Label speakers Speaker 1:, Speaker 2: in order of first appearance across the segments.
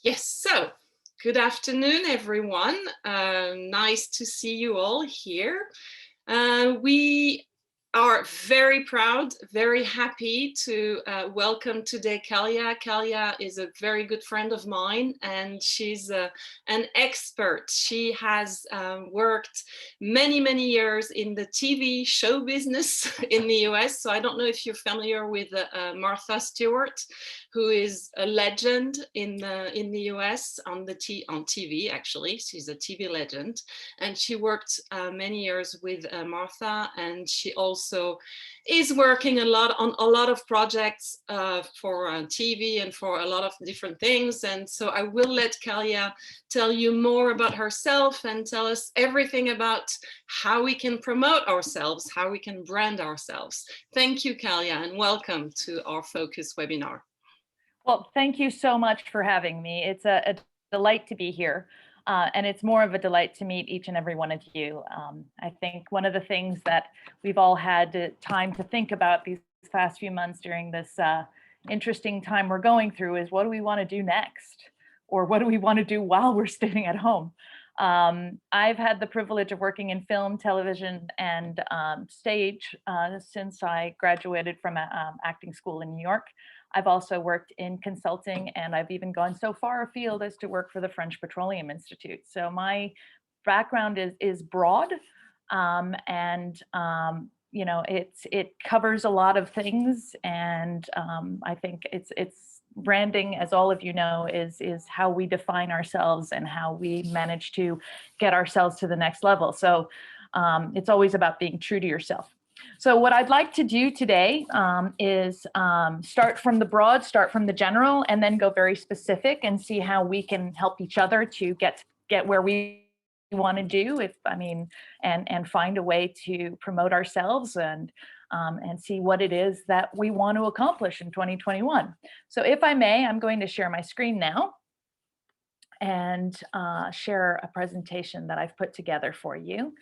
Speaker 1: Yes, so good afternoon, everyone. Nice to see you all here. We are very proud, very happy to welcome today Calia. Calia is a very good friend of mine, and she's an expert. She has worked many, many years in the TV show business in the US. So I don't know if you're familiar with Martha Stewart, who is a legend in the US on TV. Actually, she's a TV legend, and she worked many years with Martha, and she also is working a lot on a lot of projects for TV and for a lot of different things. And so I will let Calia tell you more about herself and tell us everything about how we can promote ourselves, how we can brand ourselves. Thank you, Calia, and welcome to our Focus webinar.
Speaker 2: Well, thank you so much for having me. It's a delight to be here. And it's more of a delight to meet each and every one of you. I think one of the things that we've all had time to think about these past few months during this interesting time we're going through is, what do we want to do next? Or what do we want to do while we're staying at home? I've had the privilege of working in film, television, and stage since I graduated from acting school in New York. I've also worked in consulting, and I've even gone so far afield as to work for the French Petroleum Institute. So my background is broad, and you know, it covers a lot of things, and I think it's branding, as all of you know, is how we define ourselves and how we manage to get ourselves to the next level. So it's always about being true to yourself. So what I'd like to do today is start from the broad, start from the general, and then go very specific and see how we can help each other to get where we want to do, and find a way to promote ourselves and see what it is that we want to accomplish in 2021. So if I may, I'm going to share my screen now and share a presentation that I've put together for you.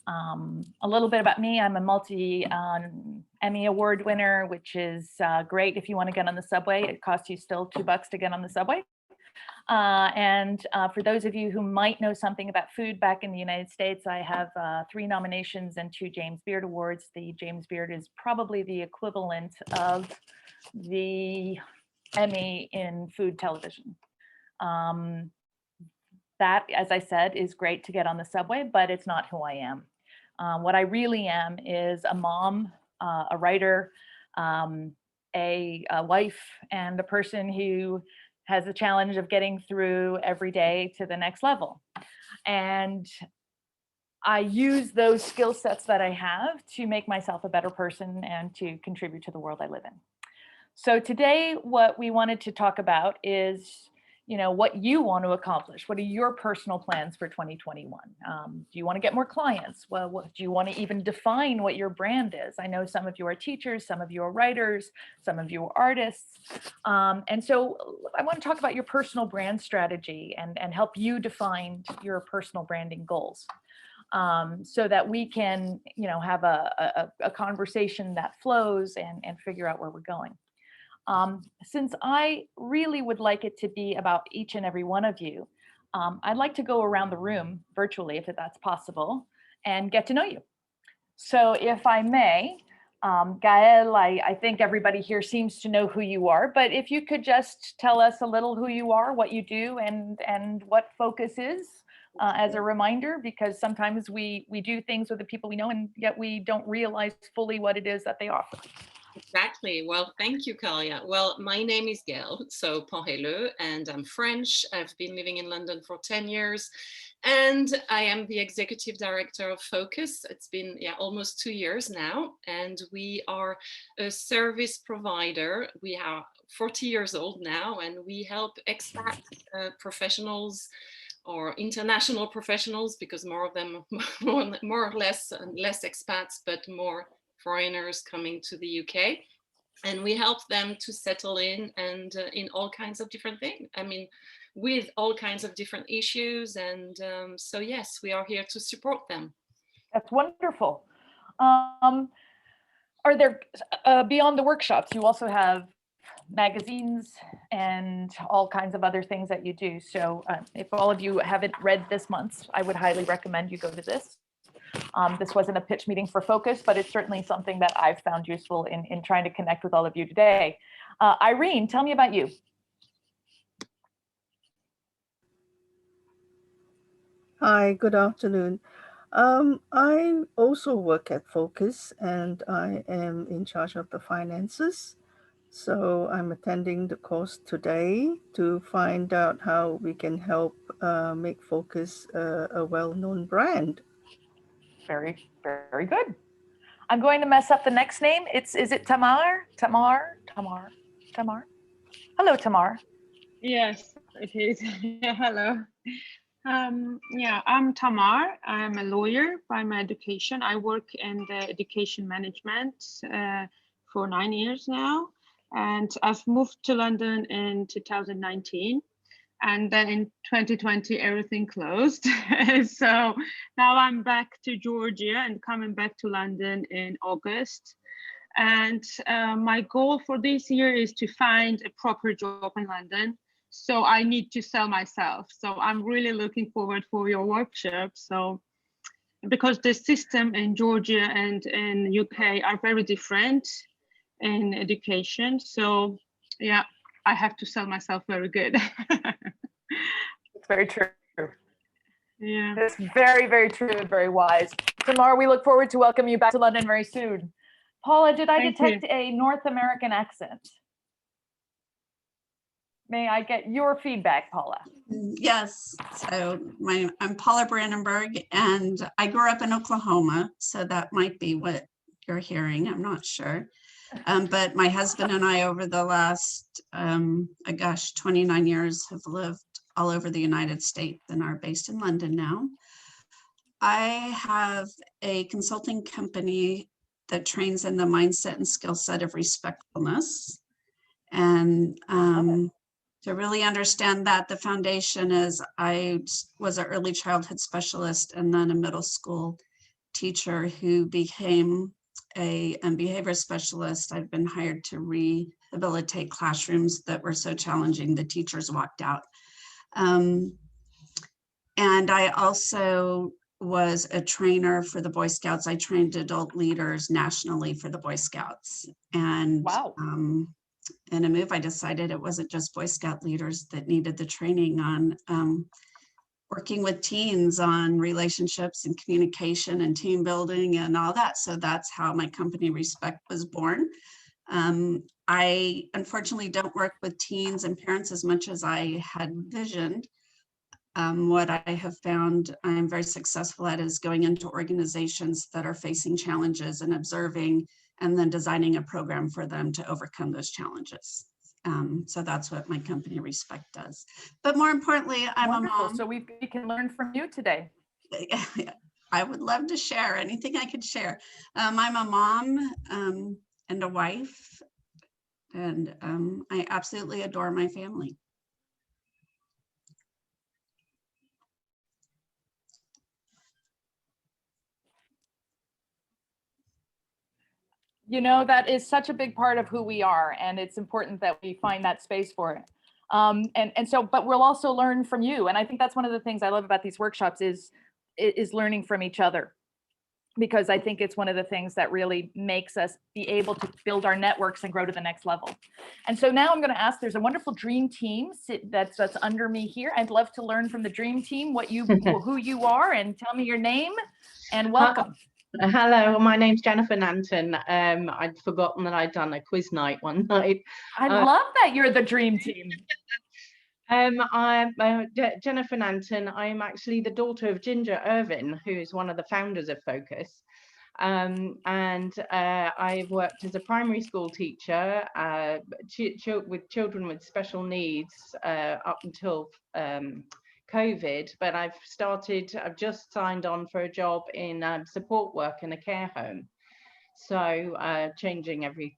Speaker 2: A little bit about me. I'm a multi-Emmy award winner, which is great if you want to get on the subway. It costs you still $2 to get on the subway. And for those of you who might know something about food, back in the United States, I have 3 nominations and 2 James Beard Awards. The James Beard is probably the equivalent of the Emmy in food television. That, as I said, is great to get on the subway, but it's not who I am. What I really am is a mom, a writer, a wife, and a person who has the challenge of getting through every day to the next level. And I use those skill sets that I have to make myself a better person and to contribute to the world I live in. So today, what we wanted to talk about is, you know, what you want to accomplish. What are your personal plans for 2021? Do you want to get more clients? Well, do you want to even define what your brand is? I know some of you are teachers, some of you are writers, some of you are artists. And so I want to talk about your personal brand strategy and help you define your personal branding goals. So that we can, you know, have a conversation that flows and figure out where we're going. Since I really would like it to be about each and every one of you, I'd like to go around the room virtually, if that's possible, and get to know you. So if I may, Gael, I think everybody here seems to know who you are, but if you could just tell us a little who you are, what you do, and what Focus is, as a reminder, because sometimes we do things with the people we know, and yet we don't realize fully what it is that they offer.
Speaker 1: Exactly. Well, thank you, Calia. Well, my name is Gail, so Penrelleux, and I'm French. I've been living in London for 10 years, and I am the executive director of Focus. It's been almost 2 years now, and we are a service provider. We are 40 years old now, and we help expat professionals or international professionals, because more of them, more or less expats, but more foreigners coming to the UK, and we help them to settle in and in all kinds of different things. I mean, with all kinds of different issues. And so, yes, we are here to support them.
Speaker 2: That's wonderful. Are there, beyond the workshops, you also have magazines and all kinds of other things that you do. So if all of you haven't read this month's, I would highly recommend you go to this. This wasn't a pitch meeting for Focus, but it's certainly something that I've found useful in trying to connect with all of you today. Irene, tell me about you.
Speaker 3: Hi, good afternoon. I also work at Focus and I am in charge of the finances. So I'm attending the course today to find out how we can help make Focus a well-known brand.
Speaker 2: Very, very good. I'm going to mess up the next name. Is it Tamar? Tamar? Hello, Tamar.
Speaker 4: Yes, it is. Yeah, hello. Yeah, I'm Tamar. I'm a lawyer by my education. I work in the education management for 9 years now. And I've moved to London in 2019. And then in 2020, everything closed. So now I'm back to Georgia and coming back to London in August. And my goal for this year is to find a proper job in London. So I need to sell myself. So I'm really looking forward for your workshop. So because the system in Georgia and in UK are very different in education. So yeah, I have to sell myself very good.
Speaker 2: It's very true.
Speaker 4: Yeah.
Speaker 2: It's very, very true and very wise. Tamar, we look forward to welcoming you back to London very soon. Paula, did I detect a North American accent? May I get your feedback, Paula?
Speaker 5: Yes, so I'm Paula Brandenburg and I grew up in Oklahoma, so that might be what you're hearing, I'm not sure. But my husband and I over the last, 29 years have lived all over the United States and are based in London now. I have a consulting company that trains in the mindset and skill set of respectfulness. And to really understand that, the foundation is I was an early childhood specialist and then a middle school teacher who became a behavior specialist. I've been hired to rehabilitate classrooms that were so challenging the teachers walked out. And I also was a trainer for the Boy Scouts. I trained adult leaders nationally for the Boy Scouts. And
Speaker 2: wow.
Speaker 5: In a move, I decided it wasn't just Boy Scout leaders that needed the training on working with teens on relationships and communication and team building and all that. So that's how my company Respect was born. I unfortunately don't work with teens and parents as much as I had visioned. What I have found I'm very successful at is going into organizations that are facing challenges and observing and then designing a program for them to overcome those challenges. So that's what my company Respect does. But more importantly, I'm
Speaker 2: Wonderful.
Speaker 5: a mom.
Speaker 2: So we can learn from you today.
Speaker 5: I would love to share anything I could share. I'm a mom and a wife, and I absolutely adore my family.
Speaker 2: You know, that is such a big part of who we are, and it's important that we find that space for it. But we'll also learn from you. And I think that's one of the things I love about these workshops is learning from each other, because I think it's one of the things that really makes us be able to build our networks and grow to the next level. And so now I'm going to ask, there's a wonderful dream team that's under me here. I'd love to learn from the dream team who you are, and tell me your name and welcome.
Speaker 6: Hello, my name's Jennifer Nanton. I'd forgotten that I'd done a quiz night one night.
Speaker 2: I love that you're the dream team.
Speaker 6: I'm Jennifer Nanton. I'm actually the daughter of Ginger Irvin, who is one of the founders of Focus. I've worked as a primary school teacher with children with special needs up until COVID, but I've just signed on for a job in support work in a care home. So changing every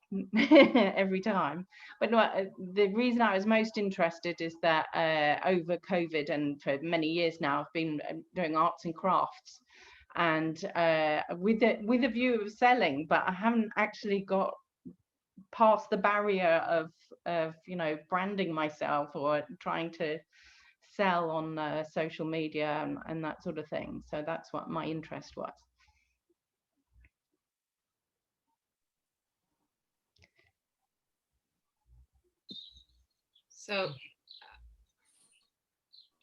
Speaker 6: time. But no, the reason I was most interested is that over COVID and for many years now, I've been doing arts and crafts, and with a view of selling, but I haven't actually got past the barrier of branding myself or trying to sell on social media and that sort of thing. So that's what my interest was.
Speaker 1: So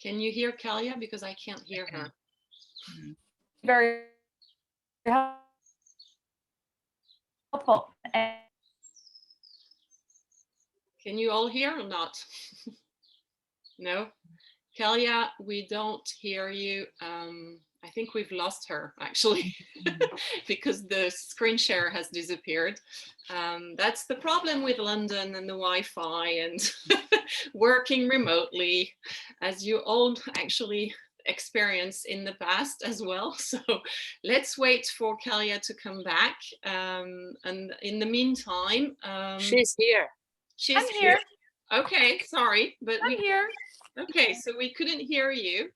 Speaker 1: can you hear Calia? Because I can't hear her.
Speaker 2: Very helpful.
Speaker 1: Can you all hear or not? No? Calia, we don't hear you. I think we've lost her actually because the screen share has disappeared. That's the problem with London and the Wi-Fi and working remotely, as you all actually experienced in the past as well. So let's wait for Calia to come back. And in the meantime,
Speaker 7: she's here.
Speaker 1: She's
Speaker 2: I'm here.
Speaker 1: Okay, sorry, but
Speaker 2: I'm here.
Speaker 1: Okay, so we couldn't hear you.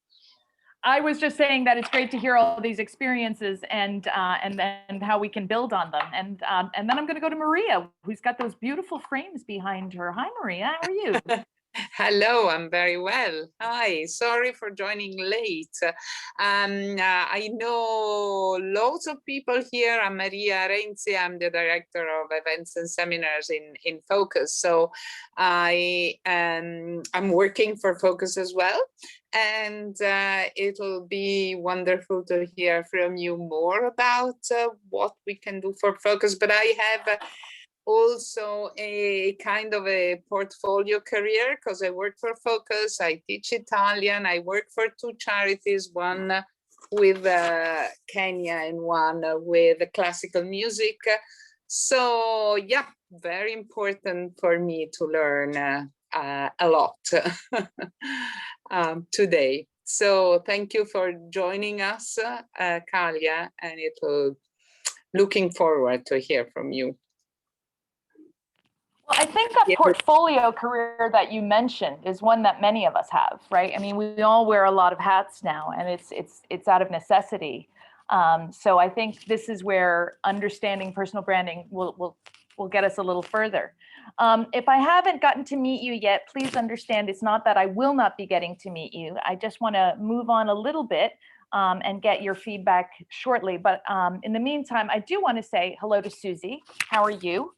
Speaker 2: I was just saying that it's great to hear all these experiences and how we can build on them. And then I'm going to go to Maria, who's got those beautiful frames behind her. Hi, Maria. How are you?
Speaker 7: Hello, I'm very well. Hi, sorry for joining late. I know loads of people here. I'm Maria Renzi. I'm the director of events and seminars in Focus. So I'm working for Focus as well. And it'll be wonderful to hear from you more about what we can do for Focus. But I have also a kind of a portfolio career because I work for Focus, I teach Italian, I work for two charities, one with Kenya and one with classical music. So yeah, very important for me to learn a lot today. So thank you for joining us, Calia, and looking forward to hear from you.
Speaker 2: Well, I think that portfolio career that you mentioned is one that many of us have, right? I mean, we all wear a lot of hats now, and it's out of necessity. So I think this is where understanding personal branding will get us a little further. If I haven't gotten to meet you yet, please understand it's not that I will not be getting to meet you. I just want to move on a little bit and get your feedback shortly. But in the meantime, I do want to say hello to Susie. How are you?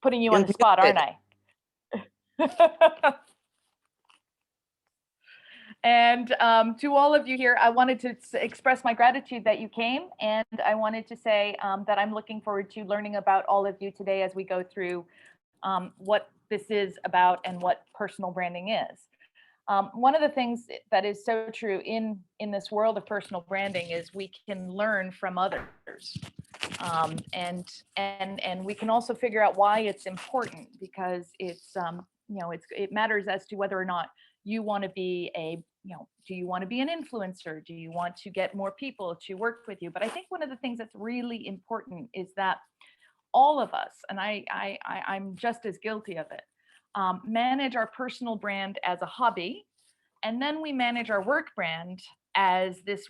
Speaker 2: Putting you on the spot, aren't I? And to all of you here, I wanted to express my gratitude that you came, and I wanted to say that I'm looking forward to learning about all of you today as we go through what this is about and what personal branding is. One of the things that is so true in this world of personal branding is we can learn from others. And we can also figure out why it's important, because it's it matters as to whether or not you want to be do you want to be an influencer? Do you want to get more people to work with you? But I think one of the things that's really important is that all of us, and I'm just as guilty of it, manage our personal brand as a hobby, and then we manage our work brand as this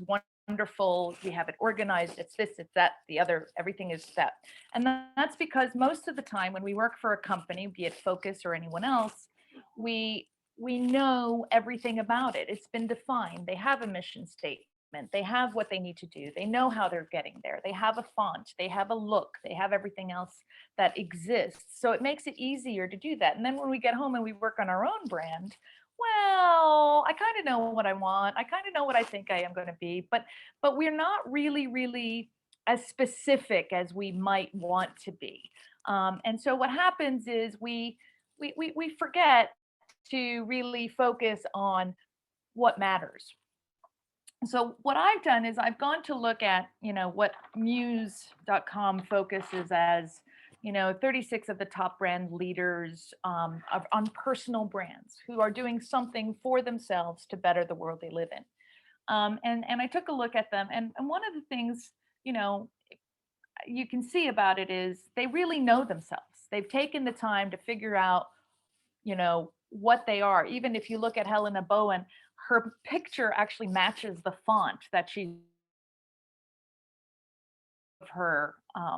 Speaker 2: wonderful, we have it organized, it's this, it's that, the other, everything is that. And that's because most of the time when we work for a company, be it Focus or anyone else, we know everything about it. It's been defined. They have a mission statement. They have what they need to do. They know how they're getting there. They have a font. They have a look. They have everything else that exists. So it makes it easier to do that. And then when we get home and we work on our own brand, well, I kind of know what I want. I kind of know what I think I am going to be, but we're not really as specific as we might want to be. And so what happens is we forget to really focus on what matters. So what I've done is I've gone to look at, what muse.com focuses as, 36 of the top brand leaders on personal brands who are doing something for themselves to better the world they live in. And I took a look at them, and one of the things, you can see about it is they really know themselves. They've taken the time to figure out, what they are. Even if you look at Helena Bowen, her picture actually matches the font that she's her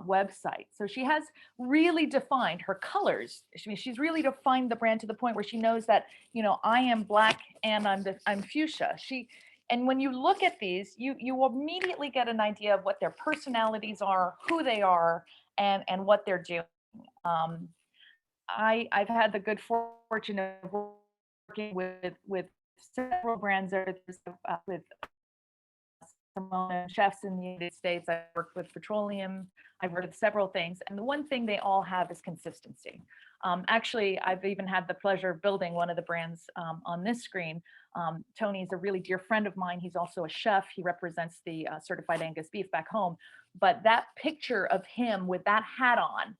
Speaker 2: website. So she has really defined her colors. She's really defined the brand to the point where she knows that, you know, I am black and I'm fuchsia. And when you look at these, you immediately get an idea of what their personalities are, who they are, and what they're doing. I've had the good fortune of working with several brands with chefs in the United States. I've worked with petroleum. I've worked with several things, and the one thing they all have is consistency. Actually, I've even had the pleasure of building one of the brands on this screen. Tony is a really dear friend of mine. He's also a chef. He represents the certified Angus beef back home. But that picture of him with that hat on,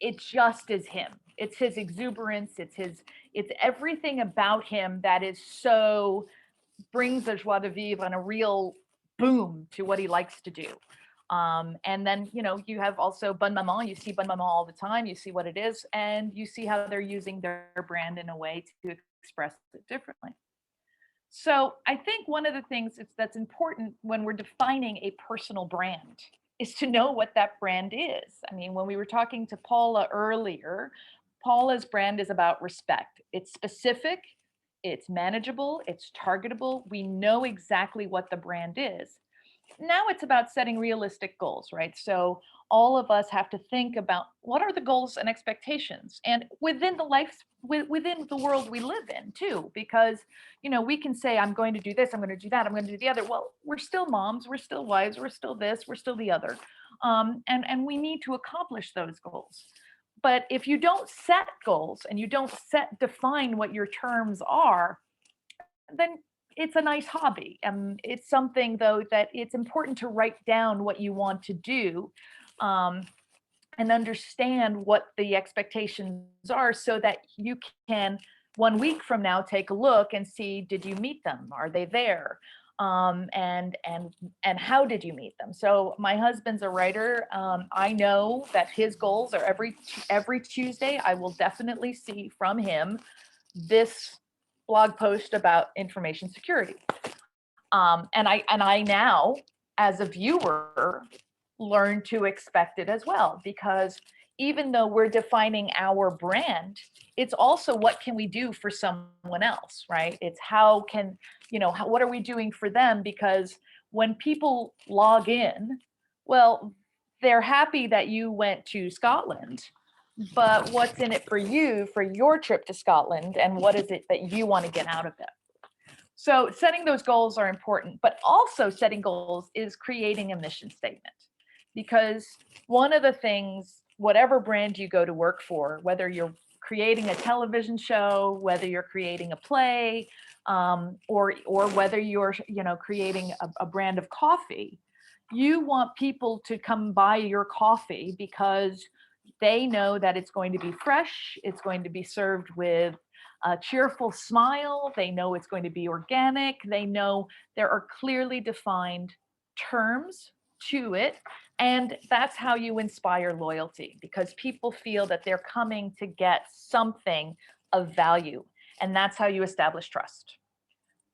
Speaker 2: it just is him. It's his exuberance. It's everything about him that is so brings a joie de vivre and a real boom to what he likes to do. And then, you know, you have also Bonne Maman. You see Bonne Maman all the time. You see what it is, and you see how they're using their brand in a way to express it differently. So I think one of the things that's important when we're defining a personal brand is to know what that brand is. I mean, when we were talking to Paula earlier, Paula's brand is about respect. It's specific, it's manageable, it's targetable. We know exactly what the brand is. Now it's about setting realistic goals, right? So all of us have to think about what are the goals and expectations, and within the world we live in too, because, you know, we can say, I'm going to do this, I'm going to do that, I'm going to do the other. Well, we're still moms, we're still wives, we're still this, we're still the other. And we need to accomplish those goals. But if you don't set goals and you don't define what your terms are, then it's a nice hobby. It's something, though, that it's important to write down what you want to do and understand what the expectations are so that you can, 1 week from now, take a look and see, did you meet them? Are they there? And how did you meet them? So my husband's a writer. I know that his goals are every Tuesday, I will definitely see from him this blog post about information security. And I now, as a viewer, learn to expect it as well, because even though we're defining our brand, it's also what can we do for someone else, right? It's how can, you know, what are we doing for them? Because when people log in, well, they're happy that you went to Scotland, but what's in it for you for your trip to Scotland, and what is it that you want to get out of it? So setting those goals are important, but also setting goals is creating a mission statement. Because one of the things, whatever brand you go to work for, whether you're creating a television show, whether you're creating a play, or whether you're, you know, creating a brand of coffee, you want people to come buy your coffee because they know that it's going to be fresh, it's going to be served with a cheerful smile, they know it's going to be organic, they know there are clearly defined terms to it, and that's how you inspire loyalty, because people feel that they're coming to get something of value, and that's how you establish trust.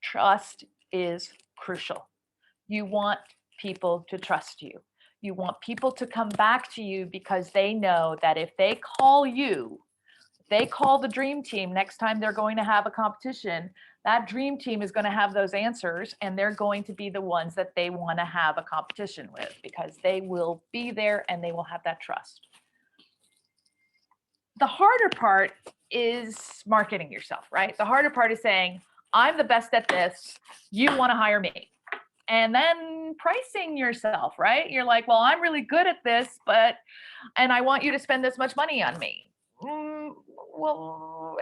Speaker 2: Trust is crucial. You want people to trust you. You want people to come back to you because they know that if they call you, they call the dream team next time they're going to have a competition, that dream team is going to have those answers, and they're going to be the ones that they want to have a competition with, because they will be there and they will have that trust. The harder part is marketing yourself, right? The harder part is saying, I'm the best at this, you want to hire me. And then pricing yourself, right? You're like, well, I'm really good at this, and I want you to spend this much money on me. Well,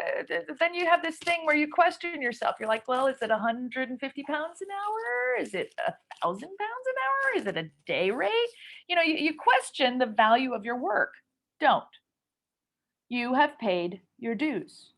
Speaker 2: then you have this thing where you question yourself. You're like, well, is it 150 pounds an hour? Is it 1,000 pounds an hour? Is it a day rate? You know, you question the value of your work. Don't. You have paid your dues.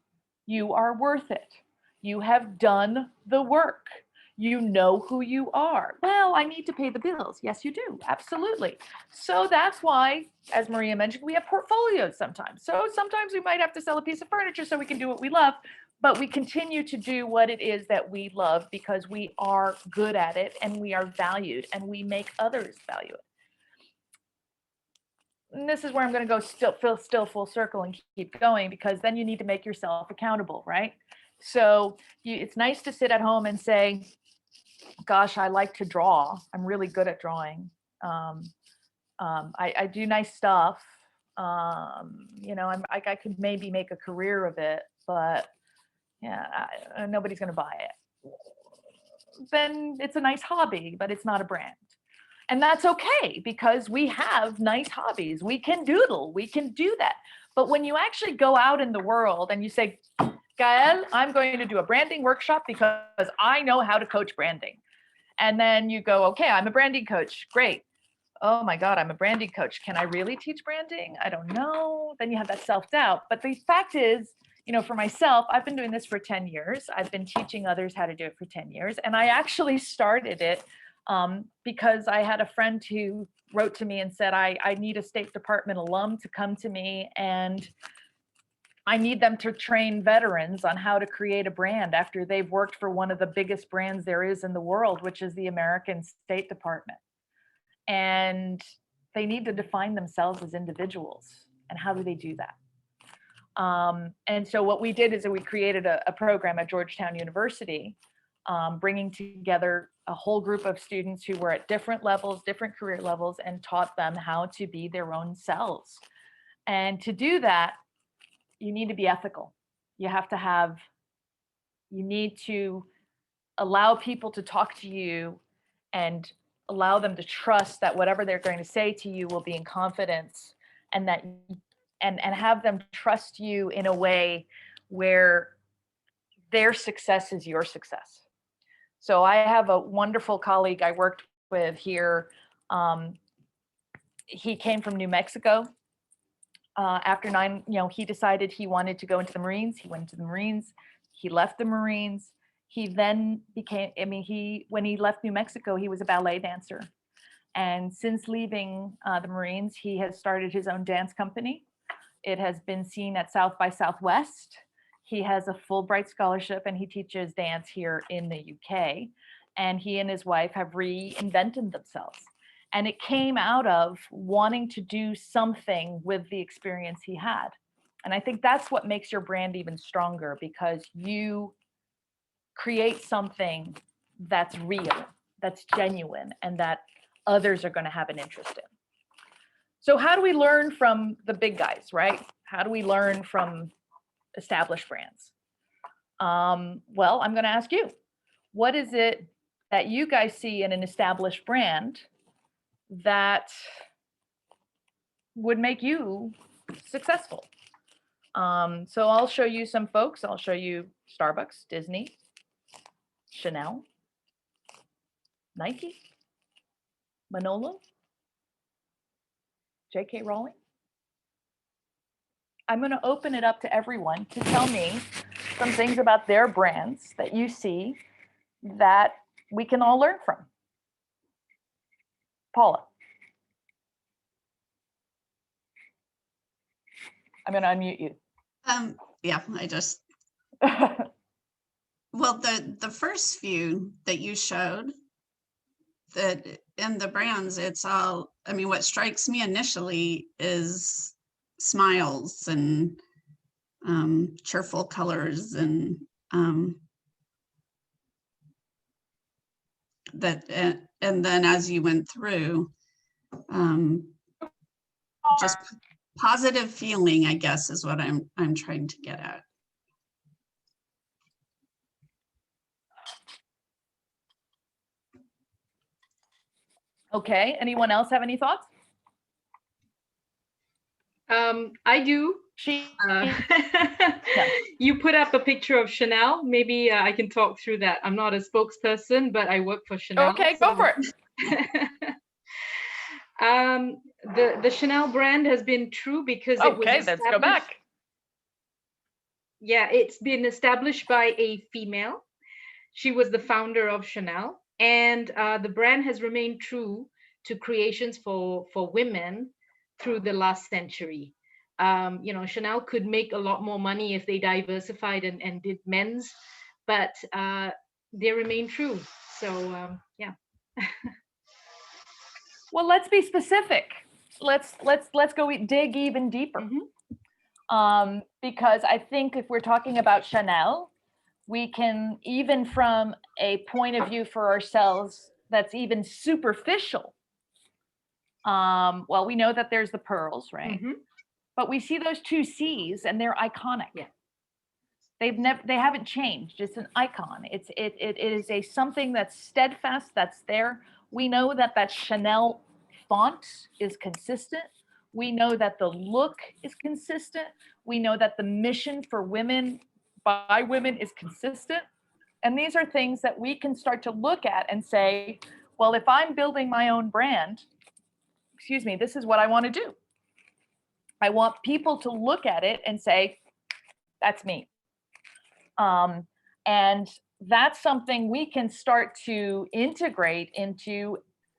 Speaker 2: You are worth it. You have done the work. You know who you are. Well, I need to pay the bills. Yes, you do. Absolutely. So that's why, as Maria mentioned, we have portfolios sometimes. So sometimes we might have to sell a piece of furniture so we can do what we love, but we continue to do what it is that we love because we are good at it and we are valued and we make others value it. and this is where I'm going to go still full circle and keep going, because then you need to make yourself accountable, right? So it's nice to sit at home and say, gosh, I like to draw. I'm really good at drawing. I do nice stuff. You know, I could maybe make a career of it, but yeah, nobody's going to buy it. Then it's a nice hobby, but it's not a brand. And that's okay, because we have nice hobbies. We can doodle, we can do that. But when you actually go out in the world and you say, Gael, I'm going to do a branding workshop because I know how to coach branding. And then you go, okay, I'm a branding coach. Great. Oh my God, I'm a branding coach. Can I really teach branding? I don't know. Then you have that self-doubt. But the fact is, you know, for myself, I've been doing this for 10 years. I've been teaching others how to do it for 10 years. And I actually started it because I had a friend who wrote to me and said, I need a State Department alum to come to me, and I need them to train veterans on how to create a brand after they've worked for one of the biggest brands there is in the world, which is the American State Department. And they need to define themselves as individuals. And how do they do that? And so what we did is that we created a program at Georgetown University, bringing together a whole group of students who were at different levels, different career levels, and taught them how to be their own selves. And to do that, you need to be ethical. You need to allow people to talk to you and allow them to trust that whatever they're going to say to you will be in confidence, and that and have them trust you in a way where their success is your success. So I have a wonderful colleague I worked with here. He came from New Mexico. After he decided he wanted to go into the Marines. He went into the Marines. He left the Marines. He then became, when he left New Mexico, he was a ballet dancer. And since leaving the Marines, he has started his own dance company. It has been seen at South by Southwest. He has a Fulbright scholarship and he teaches dance here in the UK. And he and his wife have reinvented themselves. And it came out of wanting to do something with the experience he had. And I think that's what makes your brand even stronger, because you create something that's real, that's genuine, and that others are going to have an interest in. So how do we learn from the big guys, right? How do we learn from established brands? Well, I'm going to ask you, what is it that you guys see in an established brand that would make you successful? So I'll show you some folks. I'll show you Starbucks, Disney, Chanel, Nike, Manolo, J.K. Rowling. I'm going to open it up to everyone to tell me some things about their brands that you see that we can all learn from. Paula. I'm going to unmute you.
Speaker 5: Yeah, I just, well, the first few that you showed, that in the brands, it's all, I mean, what strikes me initially is smiles and cheerful colors, and that, and then as you went through, just positive feeling, I guess, is what I'm trying to get at.
Speaker 2: Okay, anyone else have any thoughts?
Speaker 8: I do. You put up a picture of Chanel. Maybe I can talk through that. I'm not a spokesperson, but I work for Chanel.
Speaker 2: Okay,
Speaker 8: so.
Speaker 2: Go for it.
Speaker 8: The Chanel brand has been true because it was
Speaker 2: okay, let's go back.
Speaker 8: Yeah, it's been established by a female. She was the founder of Chanel, and the brand has remained true to creations for women through the last century. You know, Chanel could make a lot more money if they diversified and did men's, but they remain true. So yeah.
Speaker 2: Well, let's be specific. let's go dig even deeper.
Speaker 8: Mhm.
Speaker 2: Because I think if we're talking about Chanel, we can, even from a point of view for ourselves that's even superficial. Well, we know that there's the pearls, right?
Speaker 8: Mhm.
Speaker 2: But we see those two C's and they're iconic.
Speaker 8: Yeah.
Speaker 2: They haven't changed. It's an icon. It is a something that's steadfast, that's there. We know that that Chanel font is consistent. We know that the look is consistent. We know that the mission for women by women is consistent. And these are things that we can start to look at and say, well, if I'm building my own brand, excuse me, this is what I want to do. I want people to look at it and say, that's me. And that's something we can start to integrate into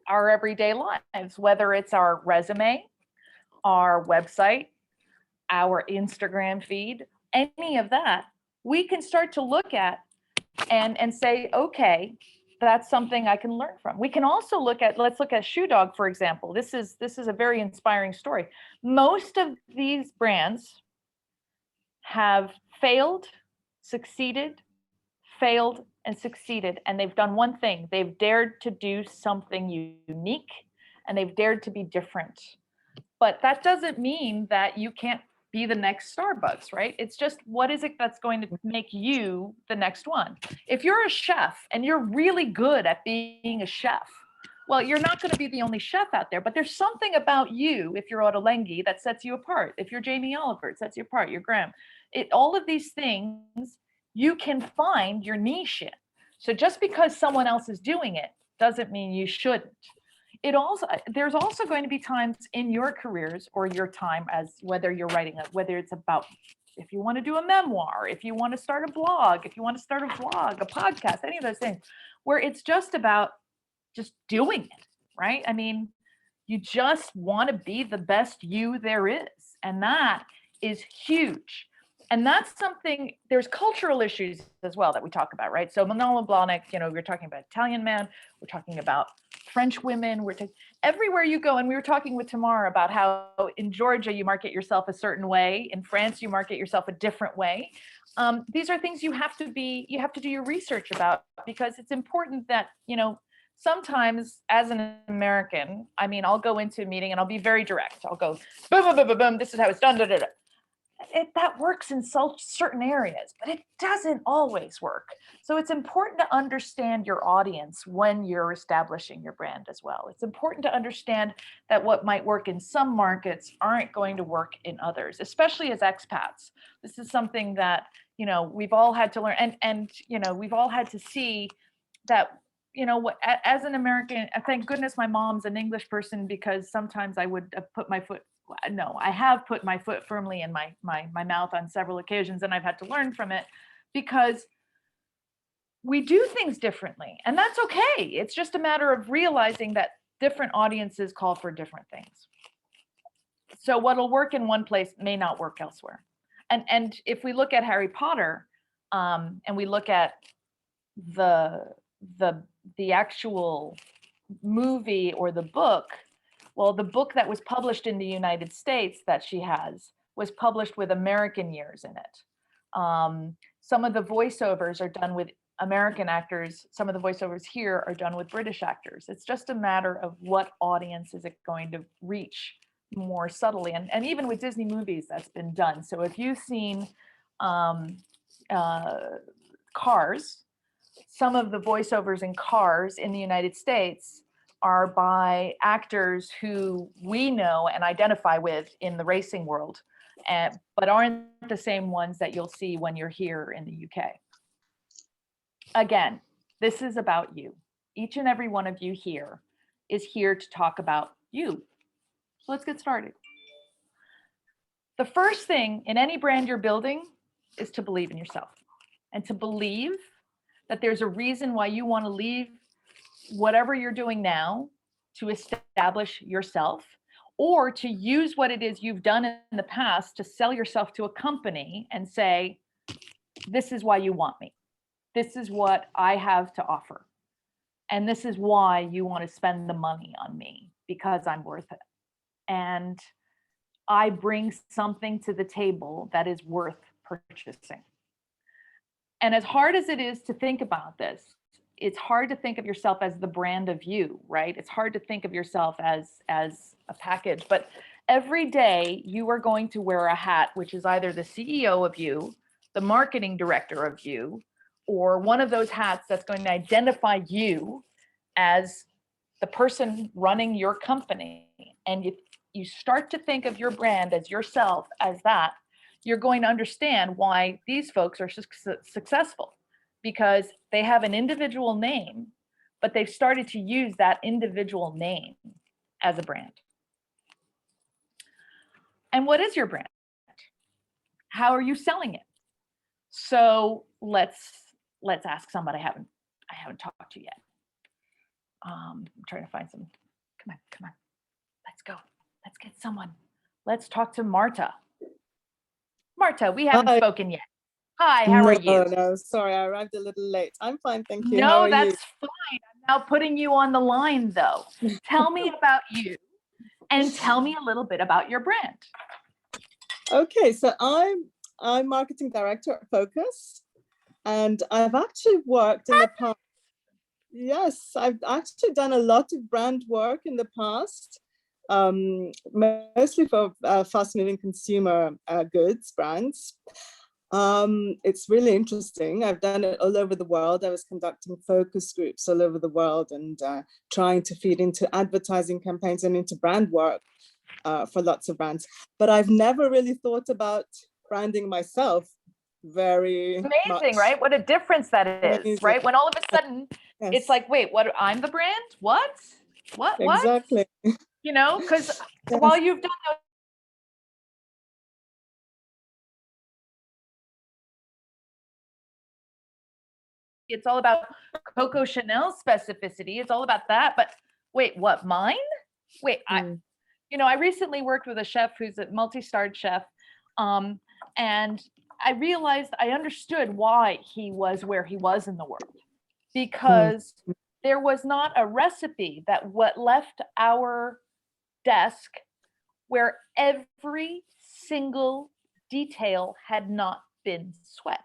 Speaker 2: our everyday lives, whether it's our resume, our website, our Instagram feed, any of that, we can start to look at and say, okay, that's something I can learn from. We can also look at, let's look at Shoe Dog, for example. This is a very inspiring story. Most of these brands have failed, succeeded, failed, and succeeded. And they've done one thing. They've dared to do something unique and they've dared to be different. But that doesn't mean that you can't be the next Starbucks, right? It's just, what is it that's going to make you the next one? If you're a chef and you're really good at being a chef, well, you're not going to be the only chef out there, but there's something about you, if you're Ottolenghi, that sets you apart. If you're Jamie Oliver, it sets you apart. You're Graham. All of these things you can find your niche in. So just because someone else is doing it doesn't mean you shouldn't. There's also going to be times in your careers or your time, as whether you're writing whether it's about, if you want to do a memoir, if you want to start a blog, if you want to start a vlog, a podcast, any of those things, where it's just about just doing it, right? I mean, you just want to be the best you there is. And that is huge. And that's something, there's cultural issues as well that we talk about, right? So Manolo Blahnik, we're talking about Italian men, we're talking about French women, everywhere you go. And we were talking with Tamar about how in Georgia, you market yourself a certain way. In France, you market yourself a different way. These are things you have to do your research about, because it's important that, sometimes as an American, I mean, I'll go into a meeting and I'll be very direct. I'll go, boom, boom, boom, boom, boom, this is how it's done, da, da, da. That works in certain areas, but it doesn't always work. So it's important to understand your audience when you're establishing your brand as well. It's important to understand that what might work in some markets aren't going to work in others, especially as expats. This is something that, we've all had to learn, and we've all had to see that, as an American, thank goodness my mom's an English person, because sometimes I would have put my foot, no, I have put my foot firmly in my mouth on several occasions, and I've had to learn from it, because we do things differently, and that's okay. It's just a matter of realizing that different audiences call for different things. So what'll work in one place may not work elsewhere. And if we look at Harry Potter, and we look at the actual movie or the book, well, the book that was published in the United States that she has was published with American years in it. Some of the voiceovers are done with American actors. Some of the voiceovers here are done with British actors. It's just a matter of what audience is it going to reach more subtly. And even with Disney movies, that's been done. So if you've seen Cars, some of the voiceovers in Cars in the United States are by actors who we know and identify with in the racing world, but aren't the same ones that you'll see when you're here in the UK. Again, this is about you. Each and every one of you here is here to talk about you. So let's get started. The first thing in any brand you're building is to believe in yourself, and to believe that there's a reason why you want to leave whatever you're doing now to establish yourself, or to use what it is you've done in the past to sell yourself to a company and say, this is why you want me. This is what I have to offer. And this is why you want to spend the money on me, because I'm worth it. and I bring something to the table that is worth purchasing. And as hard as it is to think about this, it's hard to think of yourself as the brand of you, right? It's hard to think of yourself as a package, but every day you are going to wear a hat, which is either the CEO of you, the marketing director of you, or one of those hats that's going to identify you as the person running your company. And if you start to think of your brand as yourself as that, you're going to understand why these folks are successful, because they have an individual name, but they've started to use that individual name as a brand. And what is your brand? How are you selling it? So let's ask somebody I haven't talked to yet. I'm trying to find some. Come on. Let's go. Let's get someone. Let's talk to Marta. Marta, we haven't spoken yet. Hi, how are you?
Speaker 9: No, sorry, I arrived a little late. I'm fine, thank you. How
Speaker 2: No,
Speaker 9: are
Speaker 2: that's
Speaker 9: you?
Speaker 2: fine. I'm now putting you on the line though. Tell me about you and tell me a little bit about your brand.
Speaker 9: Okay, so I'm marketing director at Focus, and I've actually worked in the past. Yes, I've actually done a lot of brand work in the past, mostly for fast-moving consumer goods brands. It's really interesting. I've done it all over the world. I was conducting focus groups all over the world and trying to feed into advertising campaigns and into brand work for lots of brands. But I've never really thought about branding myself very
Speaker 2: Amazing,
Speaker 9: much.
Speaker 2: right? What a difference that is,
Speaker 9: Amazing.
Speaker 2: right? When all of a sudden
Speaker 9: Yes.
Speaker 2: it's like, wait, what? I'm the brand? What?
Speaker 9: Exactly.
Speaker 2: You know, because
Speaker 9: Yes.
Speaker 2: while you've done those, it's all about Coco Chanel specificity. It's all about that. But wait, what? Mine? Wait, I recently worked with a chef who's a multi-starred chef, and I realized I understood why he was where he was in the world, because there was not a recipe that left our desk where every single detail had not been sweat.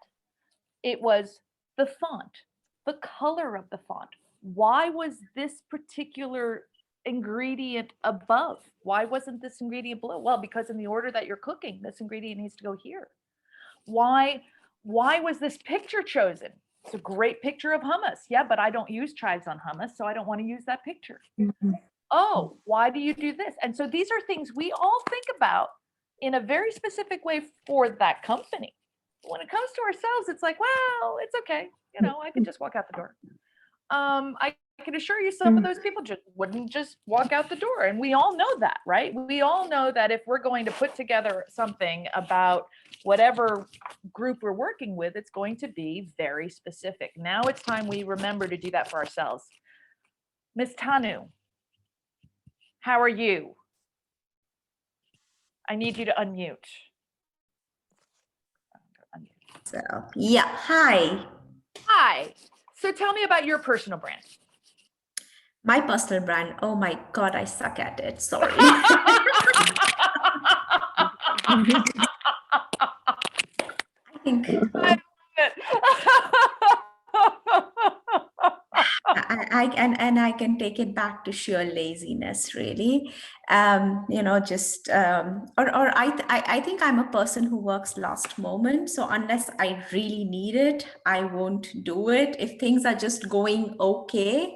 Speaker 2: It was the font, the color of the font. Why was this particular ingredient above? Why wasn't this ingredient below? Well, because in the order that you're cooking, this ingredient needs to go here. Why was this picture chosen? It's a great picture of hummus. Yeah, but I don't use chives on hummus, so I don't want to use that picture. Oh, why do you do this? And so these are things we all think about in a very specific way for that company. When it comes to ourselves, it's like, well, it's okay. I could just walk out the door. I can assure you some of those people just wouldn't just walk out the door. And we all know that, right? We all know that if we're going to put together something about whatever group we're working with, it's going to be very specific. Now it's time we remember to do that for ourselves. Miss Tanu, how are you? I need you to unmute.
Speaker 10: So, yeah, hi.
Speaker 2: Hi. So tell me about your personal brand.
Speaker 10: My personal brand, oh my God, I suck at it, sorry. I think I can take it back to sheer laziness, really. I think I'm a person who works last moment. So unless I really need it, I won't do it. If things are just going okay,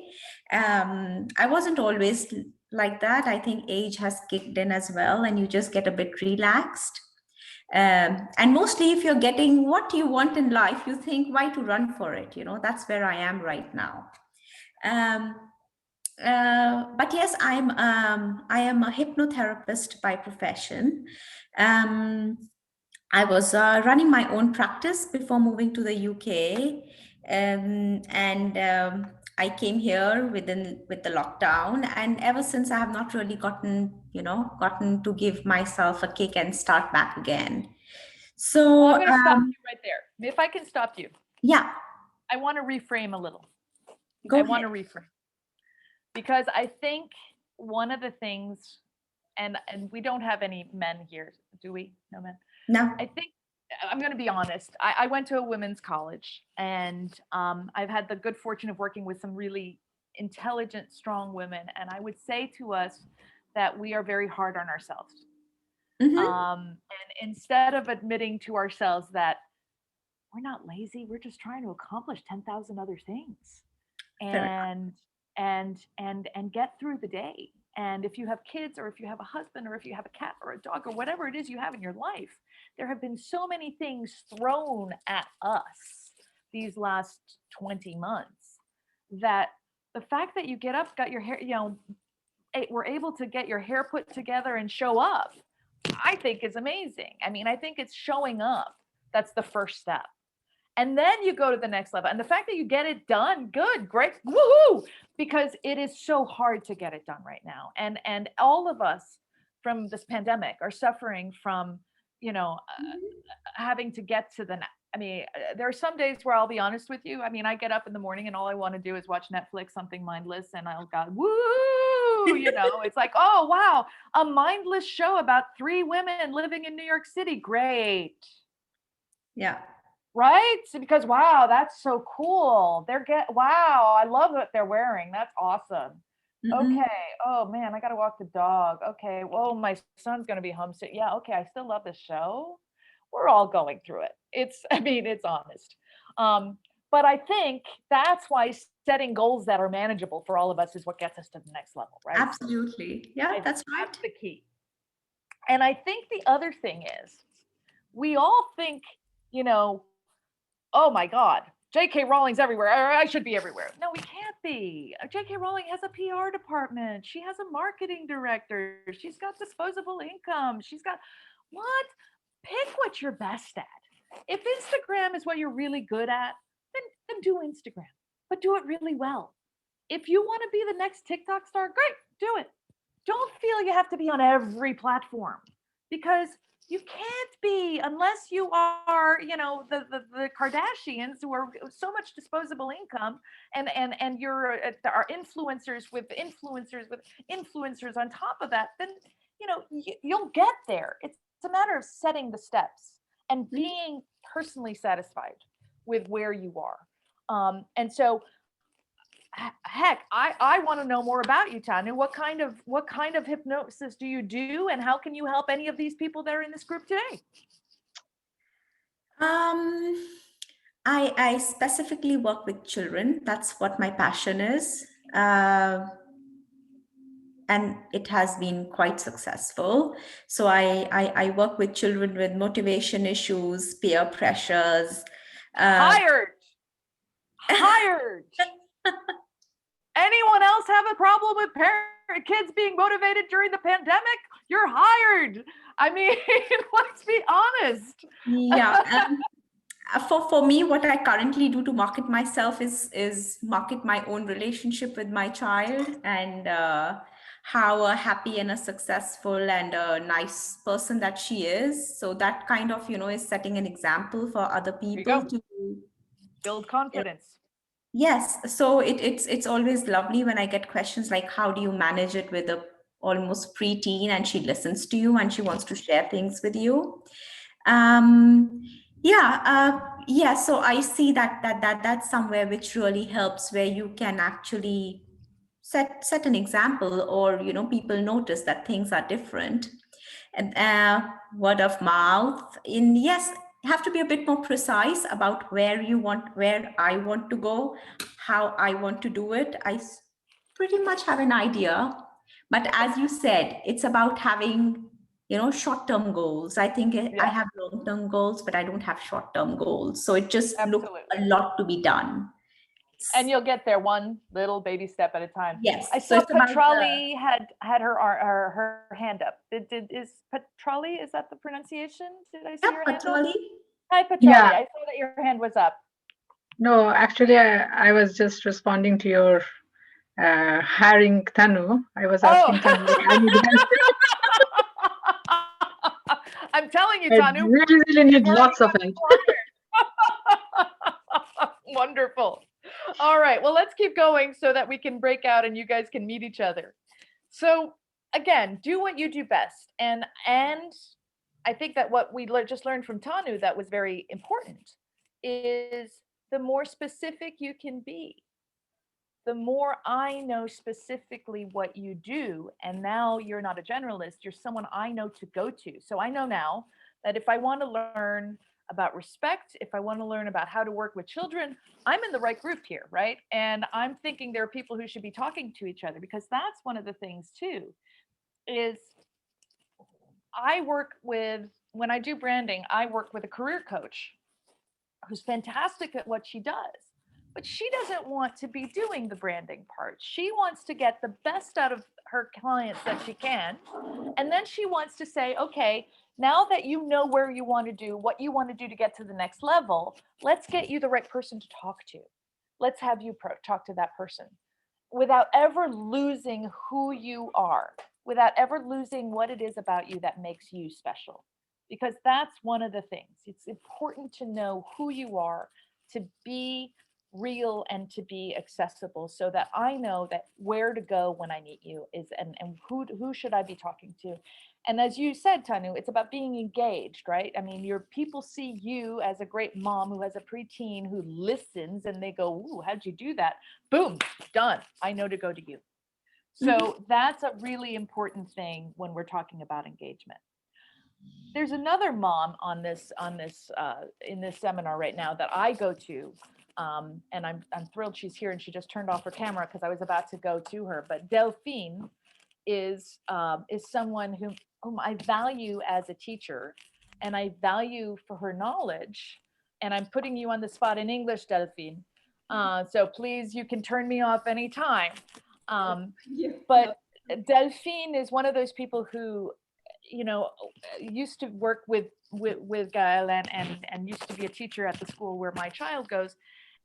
Speaker 10: I wasn't always like that. I think age has kicked in as well, and you just get a bit relaxed. And mostly if you're getting what you want in life, you think, why to run for it? That's where I am right now. But yes, I am a hypnotherapist by profession. I was running my own practice before moving to the UK, I came here with the lockdown, and ever since I have not really gotten to give myself a kick and start back again. So
Speaker 2: well, I'm going to stop you right there. If I can stop you.
Speaker 10: Yeah.
Speaker 2: I want to reframe a little.
Speaker 10: Go ahead.
Speaker 2: Want to reframe. Because I think one of the things and we don't have any men here, do we? No men.
Speaker 10: No.
Speaker 2: I think I'm going to be honest. I went to a women's college, and I've had the good fortune of working with some really intelligent, strong women, and I would say to us that we are very hard on ourselves. And instead of admitting to ourselves that we're not lazy, we're just trying to accomplish 10,000 other things, and get through the day. And if you have kids, or if you have a husband, or if you have a cat or a dog, or whatever it is you have in your life, there have been so many things thrown at us these last 20 months that the fact that you get up, got your hair, were able to get your hair put together and show up, I think is amazing. I mean, I think it's showing up. That's the first step. And then you go to the next level. And the fact that you get it done, good, great, woohoo, because it is so hard to get it done right now. And all of us from this pandemic are suffering from, having to get to there are some days where I'll be honest with you. I mean, I get up in the morning and all I want to do is watch Netflix, something mindless, and I'll go, woo, it's like, oh, wow, a mindless show about 3 women living in New York City. Great.
Speaker 10: Yeah.
Speaker 2: Right? Because, wow, that's so cool. Wow, I love what they're wearing. That's awesome. Okay. Oh man, I got to walk the dog. Okay. Well, my son's going to be homesick. Yeah. Okay. I still love this show. We're all going through it. It's honest. But I think that's why setting goals that are manageable for all of us is what gets us to the next level, right?
Speaker 10: Absolutely. Yeah, that's right.
Speaker 2: That's the key. And I think the other thing is, we all think, oh my God, J.K. Rowling's everywhere. I should be everywhere. No, we can't be. J.K. Rowling has a PR department. She has a marketing director. She's got disposable income. She's got what? Pick what you're best at. If Instagram is what you're really good at, then do Instagram, but do it really well. If you want to be the next TikTok star, great, do it. Don't feel you have to be on every platform, because you can't be, unless you are, the Kardashians, who are so much disposable income, and you're are influencers with influencers on top of that. Then you'll get there. It's a matter of setting the steps and being personally satisfied with where you are. And so, heck, I want to know more about you, Tanu. What kind of hypnosis do you do, and how can you help any of these people that are in this group today?
Speaker 10: I specifically work with children. That's what my passion is. And it has been quite successful. So I work with children with motivation issues, peer pressures.
Speaker 2: Hired. Anyone else have a problem with kids being motivated during the pandemic? You're hired. I mean, let's be honest.
Speaker 10: Yeah. For me, what I currently do to market myself is market my own relationship with my child, and how happy and a successful and a nice person that she is. So that kind of, is setting an example for other people to
Speaker 2: build confidence.
Speaker 10: Yes. So it's always lovely when I get questions like, how do you manage it with a almost preteen, and she listens to you and she wants to share things with you. So I see that's somewhere which really helps, where you can actually set an example, or people notice that things are different. And word of mouth. You have to be a bit more precise about where I want to go, how I want to do it. I pretty much have an idea, but as you said, it's about having short-term goals. I think I have long-term goals, but I don't have short-term goals. So it just looks a lot to be done.
Speaker 2: And you'll get there one little baby step at a time.
Speaker 10: Yes.
Speaker 2: I saw Petrali had her hand up. Is Petrali, is that the pronunciation? Did I see your hand up? Hi, Petrali.
Speaker 11: Yeah.
Speaker 2: I saw that your hand was up.
Speaker 11: No, actually, I was just responding to your hiring Tanu. I was asking Tanu. I need help.
Speaker 2: I'm telling you,
Speaker 11: I
Speaker 2: Tanu.
Speaker 11: really need lots of help.
Speaker 2: Wonderful. All right. Well, let's keep going so that we can break out and you guys can meet each other. So again, do what you do best. And I think that what we just learned from Tanu that was very important is the more specific you can be, the more I know specifically what you do. And now you're not a generalist, you're someone I know to go to. So I know now that if I want to learn about respect, if I want to learn about how to work with children, I'm in the right group here, right? And I'm thinking there are people who should be talking to each other, because that's one of the things too, is I work with, when I do branding, I work with a career coach who's fantastic at what she does, but she doesn't want to be doing the branding part. She wants to get the best out of her clients that she can. And then she wants to say, okay, now that you know where you want to do, what you want to do to get to the next level, let's get you the right person to talk to. Let's have you talk to that person without ever losing who you are, without ever losing what it is about you that makes you special. Because that's one of the things. It's important to know who you are, to be real and to be accessible, so that I know that where to go when I meet you is, and who should I be talking to. And as you said, Tanu, it's about being engaged, right? I mean, your people see you as a great mom who has a preteen who listens, and they go, ooh, how'd you do that? Boom, done. I know to go to you. So that's a really important thing when we're talking about engagement. There's another mom on this in this seminar right now that I go to, and I'm thrilled she's here, and she just turned off her camera because I was about to go to her. But Delphine is someone whom I value as a teacher, and I value for her knowledge. And I'm putting you on the spot in English, Delphine. So please, you can turn me off anytime. But Delphine is one of those people who, you know, used to work with Gael and used to be a teacher at the school where my child goes.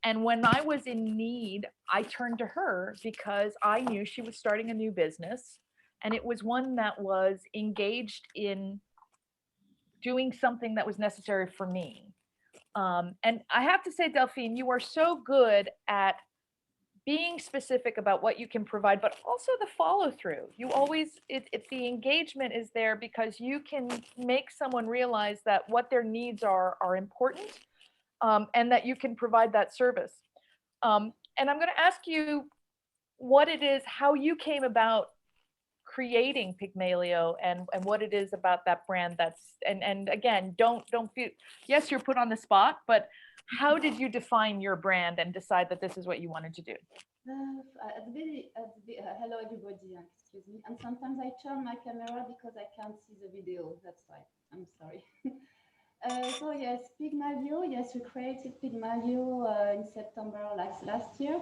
Speaker 2: And when I was in need, I turned to her because I knew she was starting a new business, and it was one that was engaged in doing something that was necessary for me. And I have to say, Delphine, you are so good at being specific about what you can provide, but also the follow through. You always, the engagement is there because you can make someone realize that what their needs are important, and that you can provide that service. And I'm going to ask you what it is, how you came about creating Pygmalio, and what it is about that brand that's, and again, don't feel, yes, you're put on the spot, but how did you define your brand and decide that this is what you wanted to do?
Speaker 12: Hello everybody, excuse me. And sometimes I turn my camera because I can't see the video, that's why, I'm sorry. So yes, Pygmalio, yes, we created Pygmalio in September last year.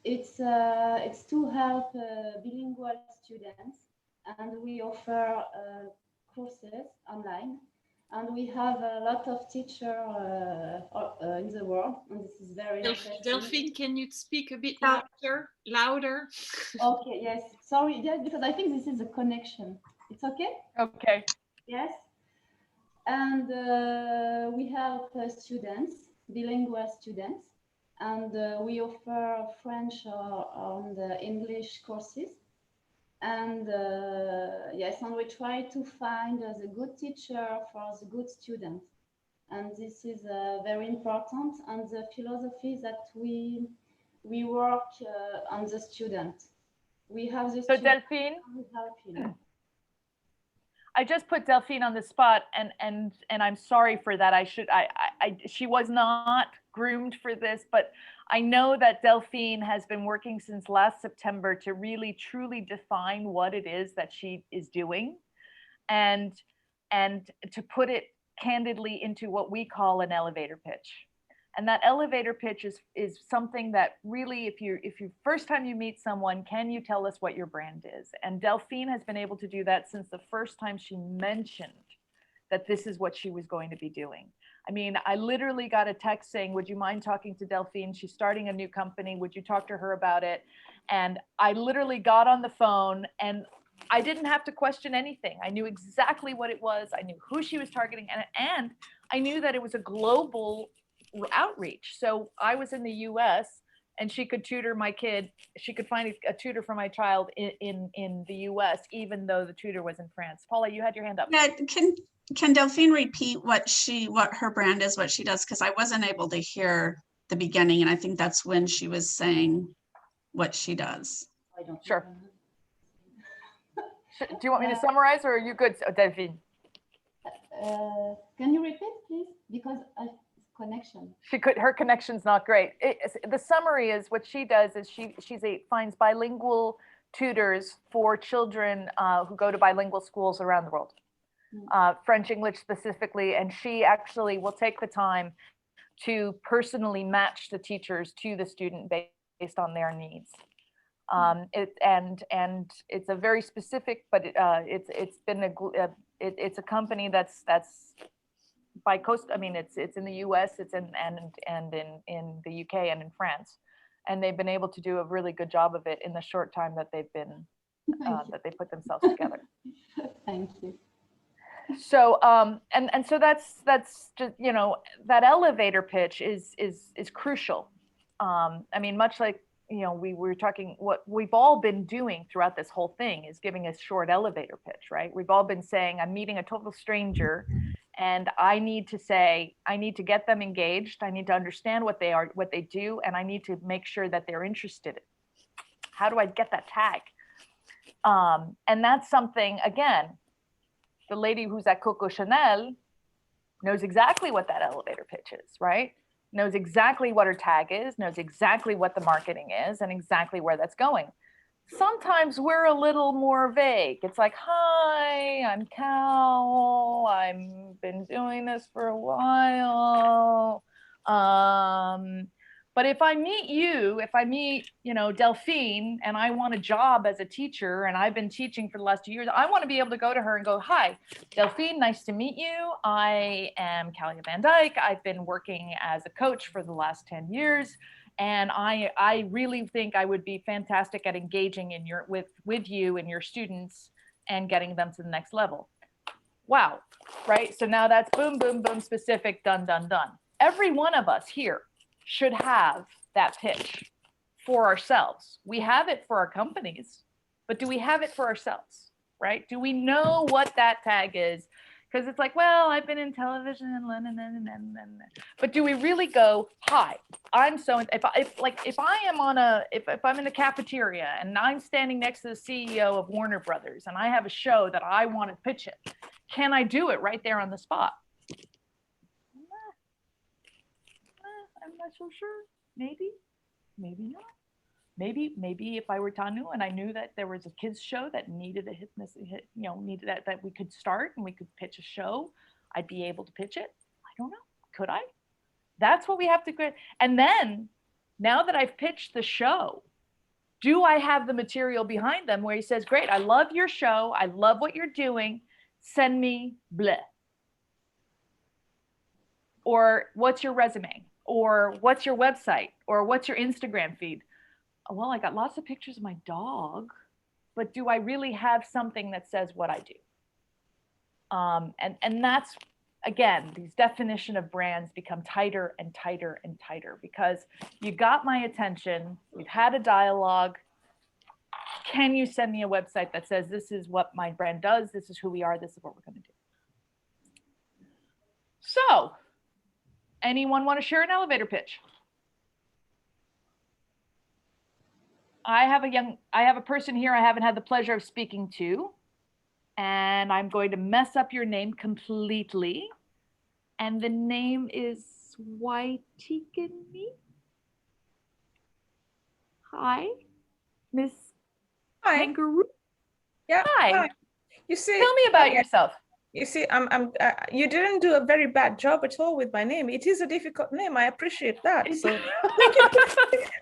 Speaker 12: It's to help bilingual students, and we offer courses online. And we have a lot of teachers in the world, and this is very interesting.
Speaker 1: Delphine, can you speak a bit louder?
Speaker 12: Okay, yes. Sorry, yes, because I think this is a connection. It's okay?
Speaker 2: Okay.
Speaker 12: Yes. And we help students, bilingual students, and we offer French or the English courses. And yes, and we try to find the good teacher for the good student. And this is very important. And the philosophy is that we work on the student. We have the
Speaker 2: so Delphine,
Speaker 12: we help him.
Speaker 2: I just put Delphine on the spot, and I'm sorry for that. She was not groomed for this, but I know that Delphine has been working since last September to really truly define what it is that she is doing, and to put it candidly into what we call an elevator pitch. And that elevator pitch is something that really, if you first time you meet someone, can you tell us what your brand is? And Delphine has been able to do that since the first time she mentioned that this is what she was going to be doing. I mean, I literally got a text saying, would you mind talking to Delphine? She's starting a new company. Would you talk to her about it? And I literally got on the phone, and I didn't have to question anything. I knew exactly what it was. I knew who she was targeting, and I knew that it was a global outreach. So I was in the US, and she could tutor my kid. She could find a tutor for my child in the US, even though the tutor was in France. Paula, you had your hand up.
Speaker 5: Yeah, can Delphine repeat what her brand is, what she does? Because I wasn't able to hear the beginning, and I think that's when she was saying what she does.
Speaker 2: Sure. Do you want me to summarize, or are you good, Delphine?
Speaker 12: Can you repeat, please? Because connection.
Speaker 2: Her connection's not great. The summary is what she does is she finds bilingual tutors for children who go to bilingual schools around the world, French, English specifically, and she actually will take the time to personally match the teachers to the student based on their needs. And it's a very specific, but it's a company that's by coast. I mean, it's in the US, it's in the UK and in France, and they've been able to do a really good job of it in the short time that they've been that they put themselves together.
Speaker 12: Thank you.
Speaker 2: So and so that's just, you know, that elevator pitch is crucial. I mean, much like, you know, we were talking, what we've all been doing throughout this whole thing is giving a short elevator pitch, right? We've all been saying, I'm meeting a total stranger and I need to get them engaged. I need to understand what they do, and I need to make sure that they're interested. How do I get that tag? And that's something, again, the lady who's at Coco Chanel knows exactly what that elevator pitch is, right? Knows exactly what her tag is, knows exactly what the marketing is, and exactly where that's going. Sometimes we're a little more vague. It's like, hi, I'm Cal. I've been doing this for a while. But if I meet you, you know, Delphine, and I want a job as a teacher, and I've been teaching for the last 2 years, I want to be able to go to her and go, hi, Delphine, nice to meet you. I am Calia Van Dyke. I've been working as a coach for the last 10 years. And I really think I would be fantastic at engaging with you and your students and getting them to the next level. Wow, right? So now that's boom, boom, boom, specific, done, done, done. Every one of us here should have that pitch for ourselves. We have it for our companies, but do we have it for ourselves, right? Do we know what that tag is? Because it's like, well, I've been in television and but do we really go, hi, I'm so, if I'm in a cafeteria and I'm standing next to the CEO of Warner Brothers and I have a show that I want to pitch it, can I do it right there on the spot? I'm not so sure. Maybe not. Maybe if I were Tanu and I knew that there was a kids show that needed a hit, you know, needed that we could start and we could pitch a show, I'd be able to pitch it. I don't know. Could I? That's what we have to get. And then now that I've pitched the show, do I have the material behind them where he says, great, I love your show. I love what you're doing. Send me bleh. Or what's your resume? Or what's your website? Or what's your Instagram feed? Well, I got lots of pictures of my dog, but do I really have something that says what I do? And that's, again, these definition of brands become tighter and tighter and tighter because you got my attention, we've had a dialogue. Can you send me a website that says this is what my brand does, this is who we are, this is what we're going to do? So, anyone want to share an elevator pitch? I have a person here I haven't had the pleasure of speaking to, and I'm going to mess up your name completely. And the name is Waitikini. Hi, Miss Kangaroo.
Speaker 13: Yeah.
Speaker 2: Hi.
Speaker 13: You see,
Speaker 2: tell me about yourself.
Speaker 13: You see, you didn't do a very bad job at all with my name. It is a difficult name. I appreciate that. So thank you.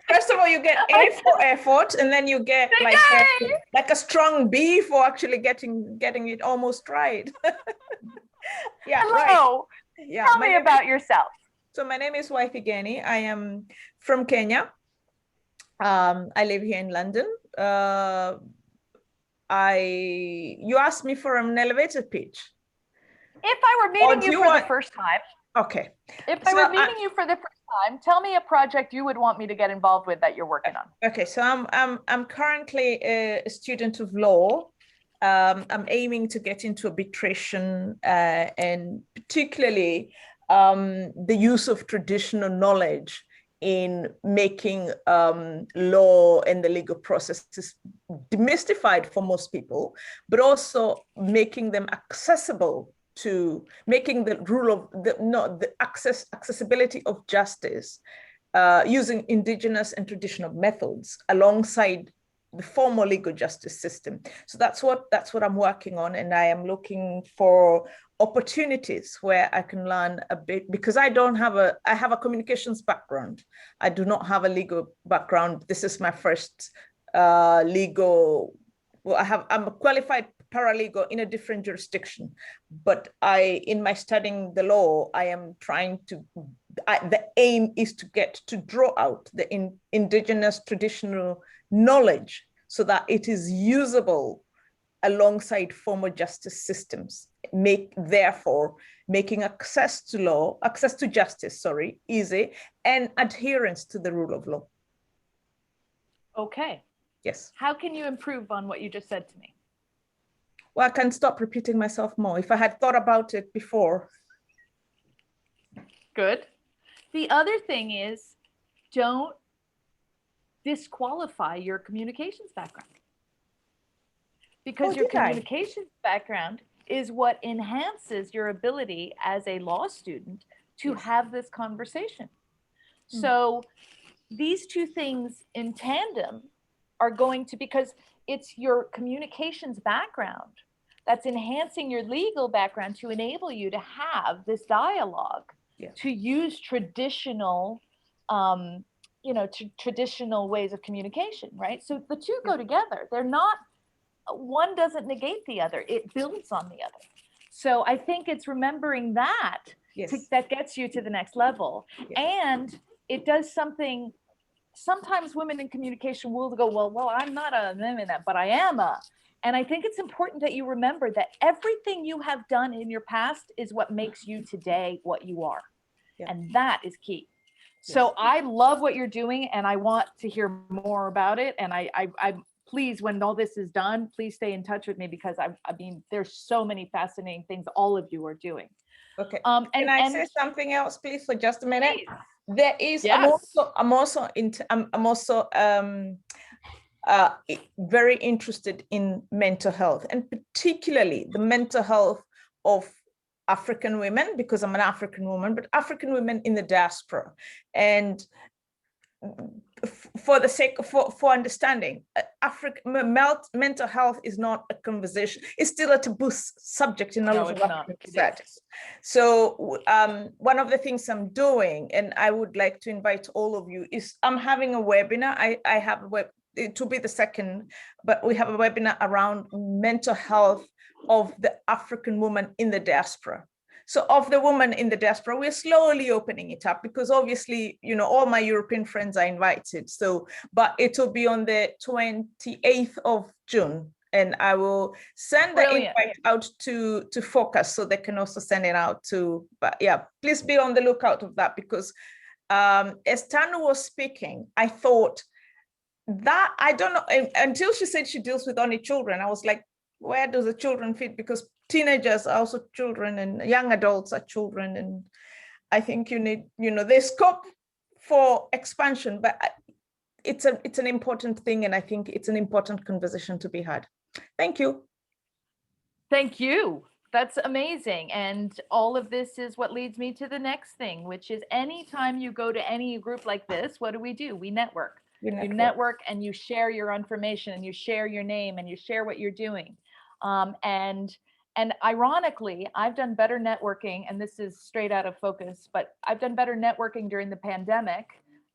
Speaker 13: First of all, you get A for effort, and then you get like a strong B for actually getting it almost right. Yeah.
Speaker 2: Hello.
Speaker 13: Right. Yeah.
Speaker 2: Tell me about yourself.
Speaker 13: So my name is Waithigeni. I am from Kenya. I live here in London. You asked me for an elevator pitch.
Speaker 2: If I were meeting you for the first time.
Speaker 13: Okay.
Speaker 2: If I were meeting you for the first meantime, tell me a project you would want me to get involved with that you're working on.
Speaker 13: Okay, so I'm currently a student of law. I'm aiming to get into arbitration and particularly the use of traditional knowledge in making law and the legal processes demystified for most people, but also making them accessible, to making the rule of the accessibility of justice using indigenous and traditional methods alongside the formal legal justice system. So that's what I'm working on, and I am looking for opportunities where I can learn a bit, because I have a communications background. I do not have a legal background. This is my first legal. Well, I'm a qualified paralegal in a different jurisdiction, but in my studying the law, I am trying to. The aim is to draw out the indigenous traditional knowledge so that it is usable alongside formal justice systems, therefore making access to justice, easy, and adherence to the rule of law.
Speaker 2: Okay.
Speaker 13: Yes.
Speaker 2: How can you improve on what you just said to me?
Speaker 13: Well, I can stop repeating myself more. If I had thought about it before.
Speaker 2: Good. The other thing is, don't disqualify your communications background. Because your communications background is what enhances your ability as a law student to have this conversation. So these two things in tandem are going to, because it's your communications background that's enhancing your legal background to enable you to have this dialogue, to use traditional, traditional ways of communication, right? So the two go together. They're not, one doesn't negate the other, it builds on the other. So I think it's remembering that that gets you to the next level. And it does something. Sometimes women in communication will go, well, I'm not a woman, but I am a. And I think it's important that you remember that everything you have done in your past is what makes you today what you are. And that is key. So I love what you're doing, and I want to hear more about it. And I please, when all this is done, please stay in touch with me, because I mean, there's so many fascinating things all of you are doing.
Speaker 13: Okay. Can I say something else, please, for just a minute? Please. There is. Yes. I'm also very interested in mental health, and particularly the mental health of African women, because I'm an African woman, but African women in the diaspora. And for the sake for understanding, mental health is not a conversation. It's still a taboo subject in a lot of African societies. So one of the things I'm doing, and I would like to invite all of you, is I'm having a webinar. I have a it will be the second, but we have a webinar around mental health of the African woman in the diaspora. So of the woman in the diaspora, we're slowly opening it up, because obviously, all my European friends are invited. So, but it will be on the 28th of June. And I will send the invite out to Focus, so they can also send it out to, but yeah, please be on the lookout of that, because as Tanu was speaking, I thought that, I don't know, until she said she deals with only children, I was like, where does the children fit? Because teenagers are also children, and young adults are children. And I think you need, there's scope for expansion, but it's an important thing. And I think it's an important conversation to be had. Thank you.
Speaker 2: Thank you. That's amazing. And all of this is what leads me to the next thing, which is anytime you go to any group like this, what do? We network. You network, and you share your information, and you share your name, and you share what you're doing. And ironically, I've done better networking, and this is straight out of Focus, but I've done better networking during the pandemic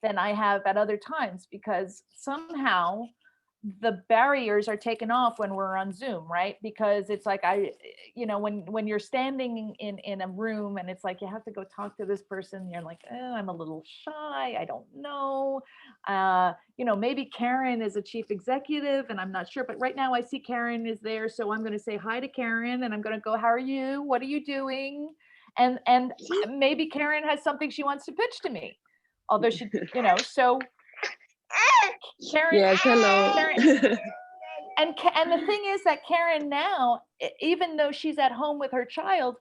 Speaker 2: than I have at other times, because somehow the barriers are taken off when we're on Zoom, right? Because it's like, when you're standing in a room and it's like, you have to go talk to this person, you're like, I'm a little shy, I don't know. Maybe Karen is a chief executive and I'm not sure, but right now I see Karen is there. So I'm going to say hi to Karen, and I'm going to go, how are you? What are you doing? And maybe Karen has something she wants to pitch to me. although she, you know, so Karen.
Speaker 14: Yes, hello.
Speaker 2: Karen, and the thing is that Karen now, even though she's at home with her child,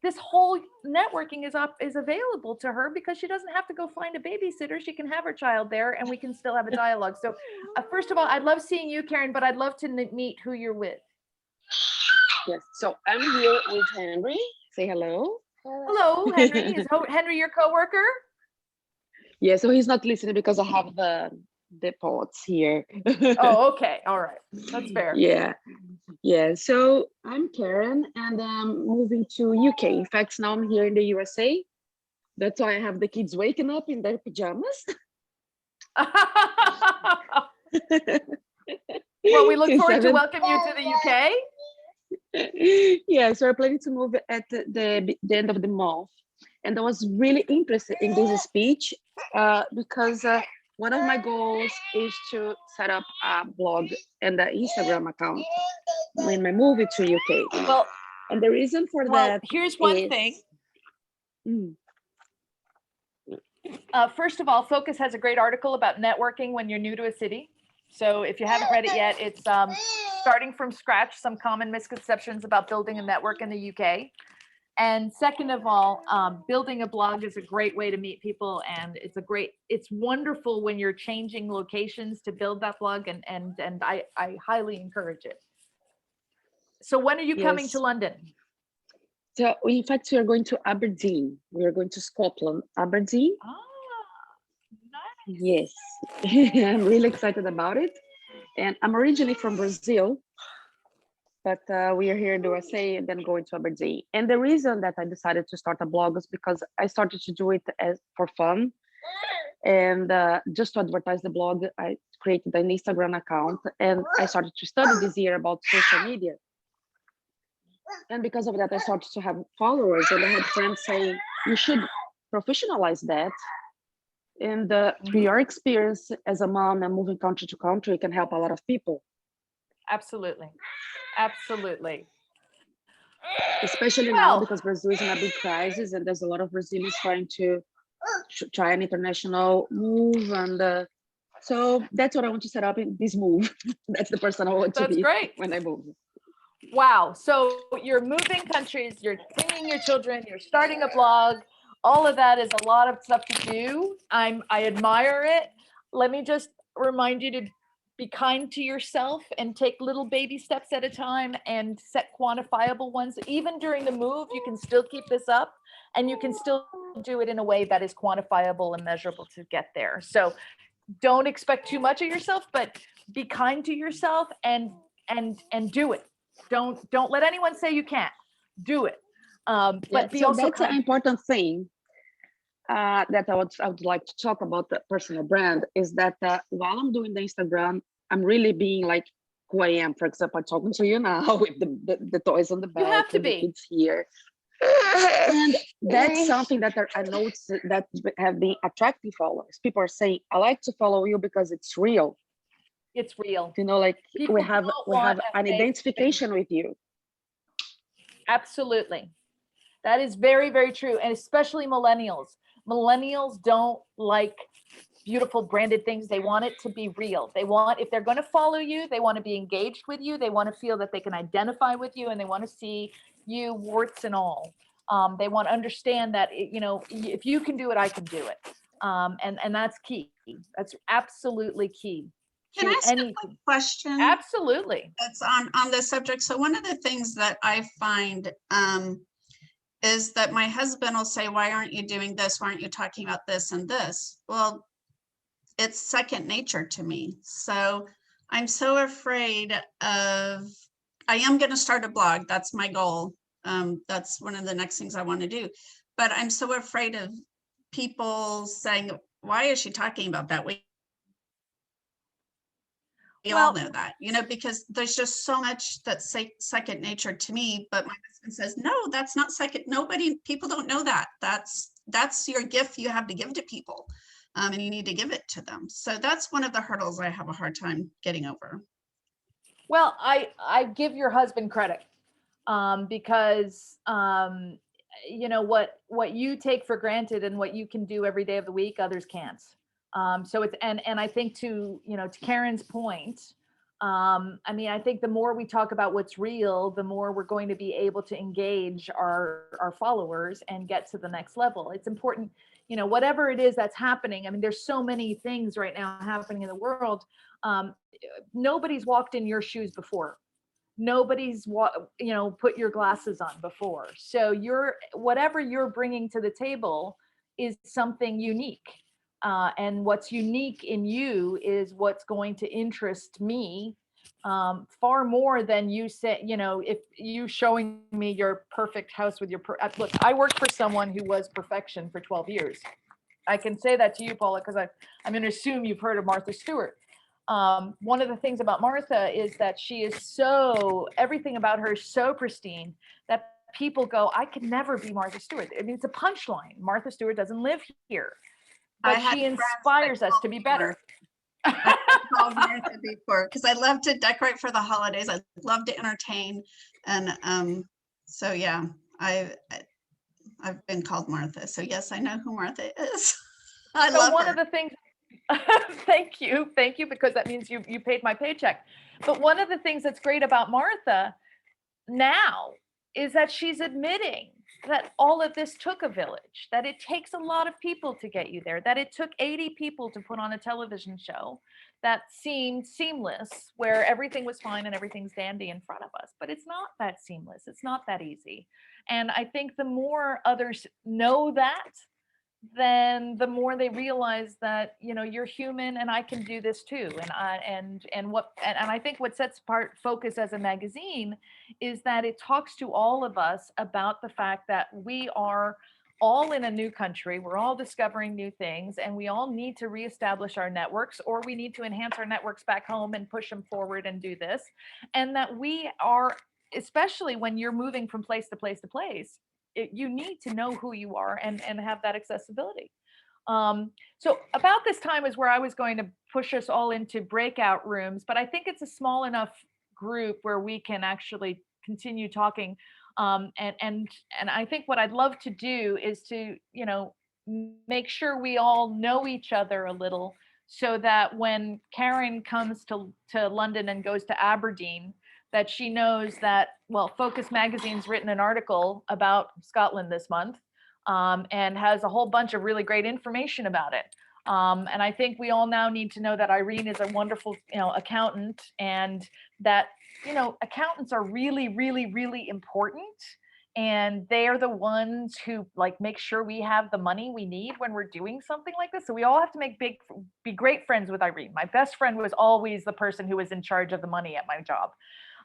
Speaker 2: this whole networking is available to her because she doesn't have to go find a babysitter. She can have her child there, and we can still have a dialogue. So, first of all, I love seeing you, Karen, but I'd love to meet who you're with.
Speaker 14: Yes, so I'm here with Henry. Say hello.
Speaker 2: Hello, Henry. Is Henry your coworker?
Speaker 14: Yeah, so he's not listening because I have the pots here.
Speaker 2: Oh, okay. All right. That's fair.
Speaker 14: Yeah. So I'm Karen, and I'm moving to UK. In fact, now I'm here in the USA. That's why I have the kids waking up in their pajamas.
Speaker 2: Well, we look forward to welcome you to the UK.
Speaker 14: Yeah, so we're planning to move at the end of the month. And I was really interested in this speech because one of my goals is to set up a blog and an Instagram account when I move to UK.
Speaker 2: Well,
Speaker 14: and the reason for that
Speaker 2: here's one thing. First of all, Focus has a great article about networking when you're new to a city. So if you haven't read it yet, it's starting from scratch, some common misconceptions about building a network in the UK. And second of all, building a blog is a great way to meet people, and it's wonderful when you're changing locations to build that blog, and I highly encourage it. So when are you coming to London?
Speaker 14: So in fact, we are going to Aberdeen. We are going to Scotland, Aberdeen. Yes, I'm really excited about it. And I'm originally from Brazil, but we are here in the USA and then going to Aberdeen. And the reason that I decided to start a blog is because I started to do it for fun. And just to advertise the blog, I created an Instagram account, and I started to study this year about social media. And because of that, I started to have followers, and I had friends saying, you should professionalize that. And through your experience as a mom and moving country to country, it can help a lot of people.
Speaker 2: Absolutely. Absolutely.
Speaker 14: Especially now, because Brazil is in a big crisis, and there's a lot of Brazilians trying to try an international move. And so that's what I want to set up in this move. That's the person I want to be when I move.
Speaker 2: Wow. So you're moving countries, you're cleaning your children, you're starting a blog. All of that is a lot of stuff to do. I admire it. Let me just remind you to be kind to yourself and take little baby steps at a time and set quantifiable ones. Even during the move, you can still keep this up, and you can still do it in a way that is quantifiable and measurable to get there. So don't expect too much of yourself, but be kind to yourself and do it. Don't let anyone say you can't. Do it. But be
Speaker 14: so
Speaker 2: also
Speaker 14: that's an important thing that I would like to talk about the personal brand is that while I'm doing the Instagram, I'm really being like who I am. For example, I'm talking to you now with the toys on the back.
Speaker 2: You have to be.
Speaker 14: The kids here. And that's something that I noticed that have been attracting followers. People are saying, I like to follow you because it's real.
Speaker 2: It's real.
Speaker 14: You know, like
Speaker 2: People
Speaker 14: we have an
Speaker 2: fake
Speaker 14: identification with you.
Speaker 2: Absolutely. That is very, very true. And especially millennials. Millennials don't like beautiful branded things. They want it to be real. They want, if they're going to follow you, they want to be engaged with you. They want to feel that they can identify with you, and they want to see you warts and all. They want to understand that, you know, if you can do it, I can do it. And that's key. That's absolutely key.
Speaker 5: Can I ask a quick question?
Speaker 2: Absolutely.
Speaker 5: That's on this subject. So one of the things that I find is that my husband will say, why aren't you doing this? Why aren't you talking about this and this? Well, it's second nature to me. So I'm so afraid of, I am going to start a blog. That's my goal. That's one of the next things I want to do. But I'm so afraid of people saying, why is she talking about that? We all know that, you know, because there's just so much that's second nature to me. But my husband says, no, that's not second. People don't know that. That's your gift you have to give to people. And you need to give it to them. So that's one of the hurdles I have a hard time getting over.
Speaker 2: Well, I give your husband credit because you know, what you take for granted and what you can do every day of the week, others can't. So it's, and I think to, you know, to Karen's point, I mean, I think the more we talk about what's real, the more we're going to be able to engage our followers and get to the next level. It's important, you know, whatever it is that's happening. I mean, there's so many things right now happening in the world. Nobody's walked in your shoes before. Nobody's, you know, put your glasses on before. So whatever you're bringing to the table is something unique. And what's unique in you is what's going to interest me far more than you say, you know, if you showing me your perfect house with your, look, I worked for someone who was perfection for 12 years. I can say that to you, Paula, because I'm going to assume you've heard of Martha Stewart. One of the things about Martha is that she is everything about her is so pristine that people go, I could never be Martha Stewart. I mean, it's a punchline. Martha Stewart doesn't live here, but she inspires us to be better.
Speaker 5: I've called Martha before because I love to decorate for the holidays. I love to entertain. And so, yeah, I've been called Martha. So yes, I know who Martha is. I love
Speaker 2: one
Speaker 5: her.
Speaker 2: of the things, thank you, because that means you paid my paycheck. But one of the things that's great about Martha now is that she's admitting that all of this took a village, that it takes a lot of people to get you there, that it took 80 people to put on a television show that seemed seamless, where everything was fine and everything's dandy in front of us. But it's not that seamless. It's not that easy. And I think the more others know that, then the more they realize that, you know, you're human and I can do this too. And I think what sets apart Focus as a magazine is that it talks to all of us about the fact that we are all in a new country. We're all discovering new things, and we all need to reestablish our networks, or we need to enhance our networks back home and push them forward and do this. And that we are, especially when you're moving from place to place to place, you need to know who you are and have that accessibility. So about this time is where I was going to push us all into breakout rooms, but I think it's a small enough group where we can actually continue talking. And I think what I'd love to do is to, you know, make sure we all know each other a little, so that when Karen comes to London and goes to Aberdeen, that she knows that, well, Focus Magazine's written an article about Scotland this month, and has a whole bunch of really great information about it. And I think we all now need to know that Irene is a wonderful, you know, accountant, and that, you know, accountants are really, really, really important. And they are the ones who like make sure we have the money we need when we're doing something like this. So we all have to be great friends with Irene. My best friend was always the person who was in charge of the money at my job.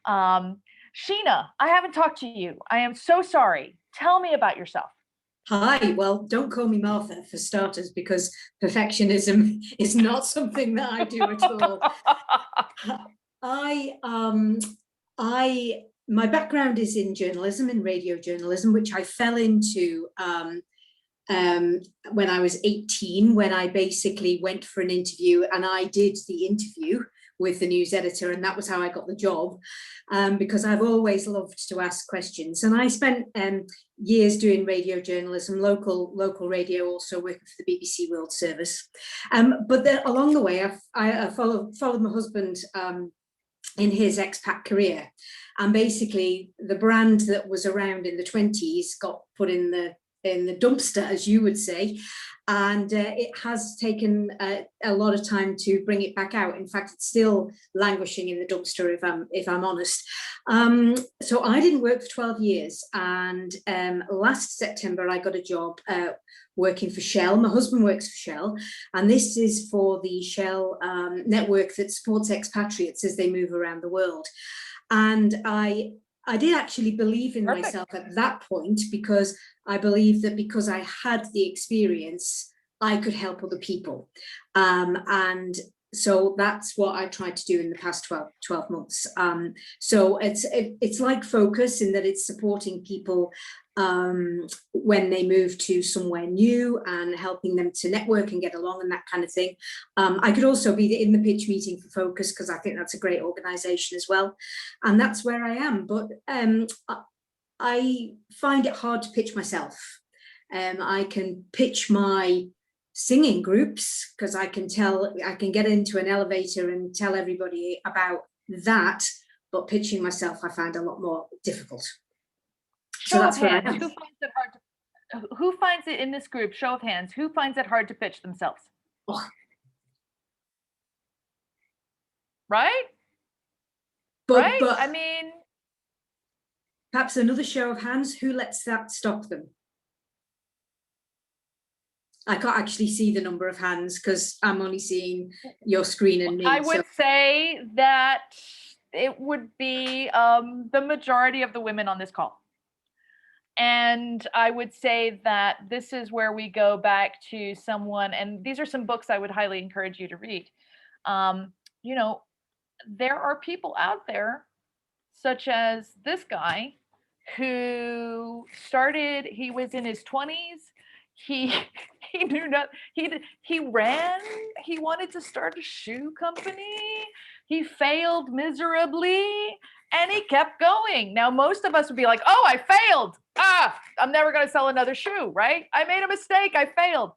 Speaker 2: Sheena, I haven't talked to you. I am so sorry. Tell me about yourself.
Speaker 15: Hi, well, don't call me Martha for starters, because perfectionism is not something that I do at all. My background is in journalism, in radio journalism, which I fell into when I was 18, when I basically went for an interview, and I did the interview with the news editor, and that was how I got the job, because I've always loved to ask questions. And I spent years doing radio journalism, local radio, also working for the BBC World Service. But then along the way, I followed my husband in his expat career, and basically the brand that was around in the 20s got put in the dumpster, as you would say, and it has taken a lot of time to bring it back out. In fact, it's still languishing in the dumpster, if I'm honest. So I didn't work for 12 years, and last September I got a job working for Shell. My husband works for Shell, and this is for the Shell network that supports expatriates as they move around the world. And I did actually believe in myself at that point, because I believed that because I had the experience, I could help other people. And so that's what I tried to do in the past 12 months. So it's like Focus in that it's supporting people when they move to somewhere new and helping them to network and get along and that kind of thing. I could also be in the pitch meeting for Focus, because I think that's a great organization as well. And that's where I am. But I find it hard to pitch myself. I can pitch my singing groups because I can get into an elevator and tell everybody about that, but pitching myself I find a lot more difficult. So that's where I am.
Speaker 2: Who finds it in this group? Show of hands. Who finds it hard to pitch themselves?
Speaker 15: Oh.
Speaker 2: Right?
Speaker 15: But
Speaker 2: I mean,
Speaker 15: perhaps another show of hands. Who lets that stop them? I can't actually see the number of hands because I'm only seeing your screen and me.
Speaker 2: I would say that it would be the majority of the women on this call. And I would say that this is where we go back to someone, and these are some books I would highly encourage you to read. You know, there are people out there, such as this guy, who started, he was in his 20s. He knew not, he ran, he wanted to start a shoe company. He failed miserably and he kept going. Now, most of us would be like, oh, I failed. I'm never going to sell another shoe, right? I made a mistake. I failed.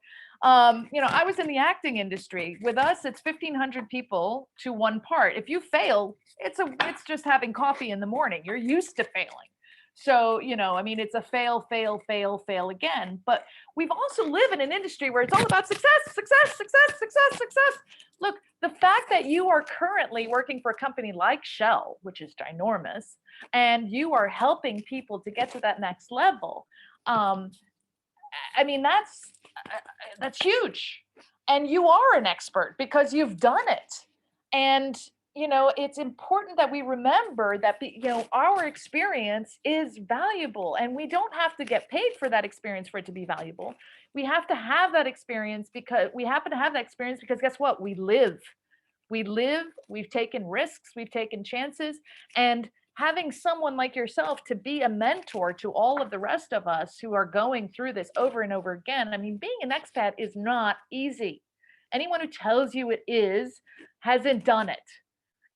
Speaker 2: You know, I was in the acting industry. With us, it's 1,500 people to one part. If you fail, it's just having coffee in the morning. You're used to failing. So, you know, I mean, it's a fail, fail, fail, fail again. But we've also live in an industry where it's all about success, success, success, success, success. Look, the fact that you are currently working for a company like Shell, which is ginormous, and you are helping people to get to that next level. I mean, that's huge. And you are an expert because you've done it. And you know, it's important that we remember that, you know, our experience is valuable and we don't have to get paid for that experience for it to be valuable. We have to have that experience because we happen to have that experience because guess what? We live, we've taken risks, we've taken chances, and having someone like yourself to be a mentor to all of the rest of us who are going through this over and over again. I mean, being an expat is not easy. Anyone who tells you it is hasn't done it.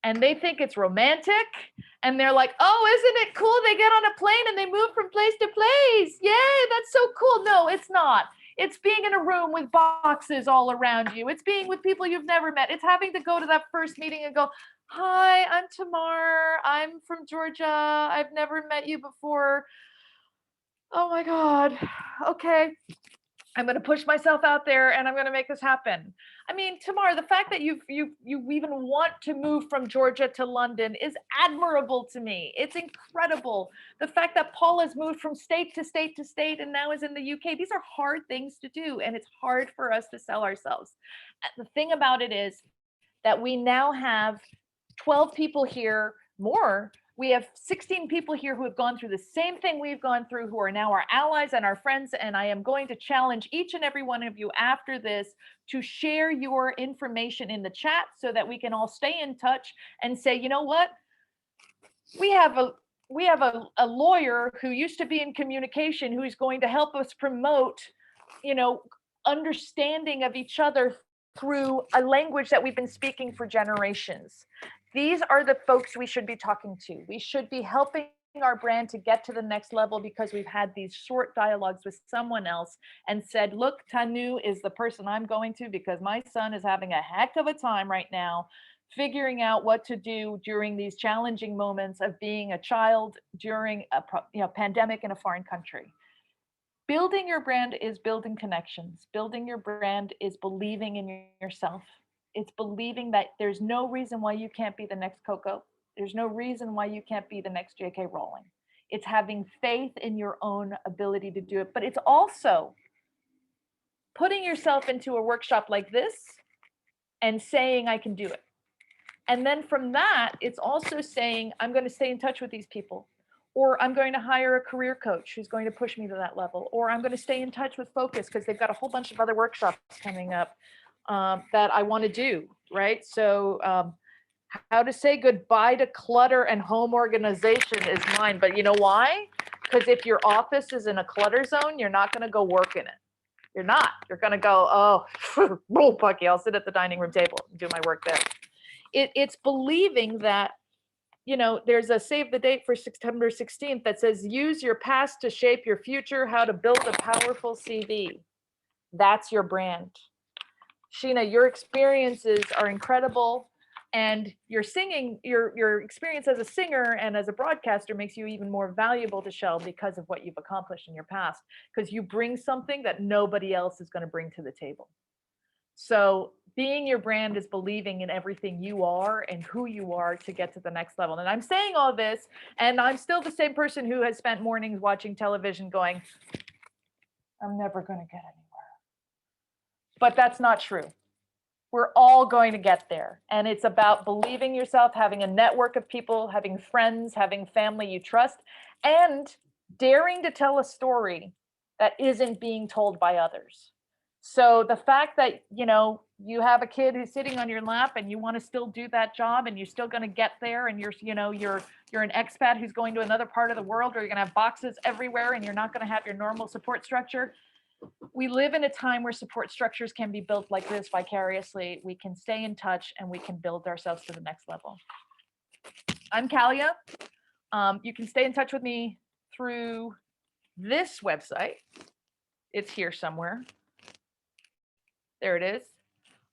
Speaker 2: And they think it's romantic and they're like, oh, isn't it cool? They get on a plane and they move from place to place. Yay, that's so cool. No, it's not. It's being in a room with boxes all around you. It's being with people you've never met. It's having to go to that first meeting and go, hi, I'm Tamar. I'm from Georgia. I've never met you before. Oh my God. Okay. I'm going to push myself out there and I'm going to make this happen. I mean, Tamar, the fact that you even want to move from Georgia to London is admirable to me. It's incredible. The fact that Paula's moved from state to state to state and now is in the UK, these are hard things to do and it's hard for us to sell ourselves. The thing about it is that we now have 12 people here more. We have 16 people here who have gone through the same thing we've gone through, who are now our allies and our friends. And I am going to challenge each and every one of you after this to share your information in the chat so that we can all stay in touch and say, you know what? We have a lawyer who used to be in communication who's going to help us promote, you know, understanding of each other through a language that we've been speaking for generations. These are the folks we should be talking to. We should be helping our brand to get to the next level because we've had these short dialogues with someone else and said, look, Tanu is the person I'm going to because my son is having a heck of a time right now figuring out what to do during these challenging moments of being a child during a pandemic in a foreign country. Building your brand is building connections. Building your brand is believing in yourself. It's believing that there's no reason why you can't be the next Coco. There's no reason why you can't be the next J.K. Rowling. It's having faith in your own ability to do it. But it's also putting yourself into a workshop like this and saying, I can do it. And then from that, it's also saying, I'm going to stay in touch with these people. Or I'm going to hire a career coach who's going to push me to that level. Or I'm going to stay in touch with Focus because they've got a whole bunch of other workshops coming up that I want to do, right? So how to say goodbye to clutter and home organization is mine. But you know why? Because if your office is in a clutter zone, you're not going to go work in it. You're not. You're going to go, oh, Pucky, I'll sit at the dining room table and do my work there. It's believing that you know, there's a save the date for September 16th that says, use your past to shape your future, how to build a powerful CV. That's your brand. Sheena, your experiences are incredible, and your singing, your experience as a singer and as a broadcaster makes you even more valuable to Shell because of what you've accomplished in your past, because you bring something that nobody else is going to bring to the table. So being your brand is believing in everything you are and who you are to get to the next level. And I'm saying all this, and I'm still the same person who has spent mornings watching television going, I'm never going to get anywhere. But that's not true. We're all going to get there. And it's about believing yourself, having a network of people, having friends, having family you trust, and daring to tell a story that isn't being told by others. So the fact that, you know, you have a kid who's sitting on your lap and you want to still do that job and you're still going to get there, and you're, you know, you're an expat who's going to another part of the world, or you're going to have boxes everywhere and you're not going to have your normal support structure. We live in a time where support structures can be built like this vicariously. We can stay in touch and we can build ourselves to the next level. I'm Calia. You can stay in touch with me through this website. It's here somewhere. There it is.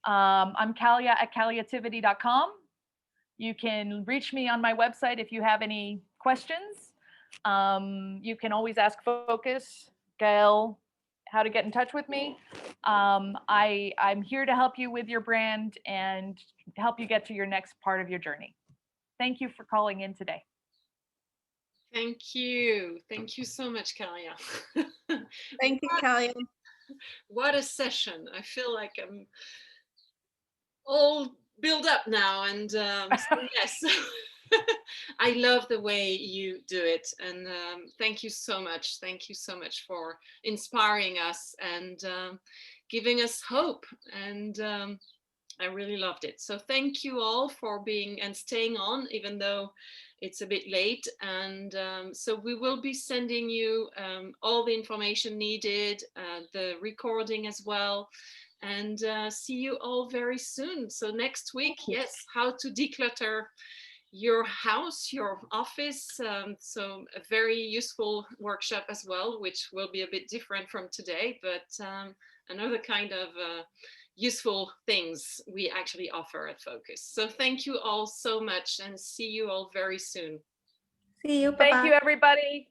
Speaker 2: I'm Calia at caliativity.com. You can reach me on my website if you have any questions. You can always ask Focus, Gail, how to get in touch with me. I'm here to help you with your brand and help you get to your next part of your journey. Thank you for calling in today.
Speaker 1: Thank you. Thank you so much, Calia.
Speaker 5: Thank you, Calia.
Speaker 1: What a session. I feel like I'm all built up now. And so yes, I love the way you do it. And thank you so much. Thank you so much for inspiring us and giving us hope. And I really loved it. So thank you all for being and staying on, even though it's a bit late. And so we will be sending you all the information needed, the recording as well, and see you all very soon. So next week, yes, how to declutter your house, your office. So a very useful workshop as well, which will be a bit different from today, but another kind of useful things we actually offer at Focus. So thank you all so much and see you all very soon.
Speaker 10: See you. Bye-bye.
Speaker 2: Thank you, everybody.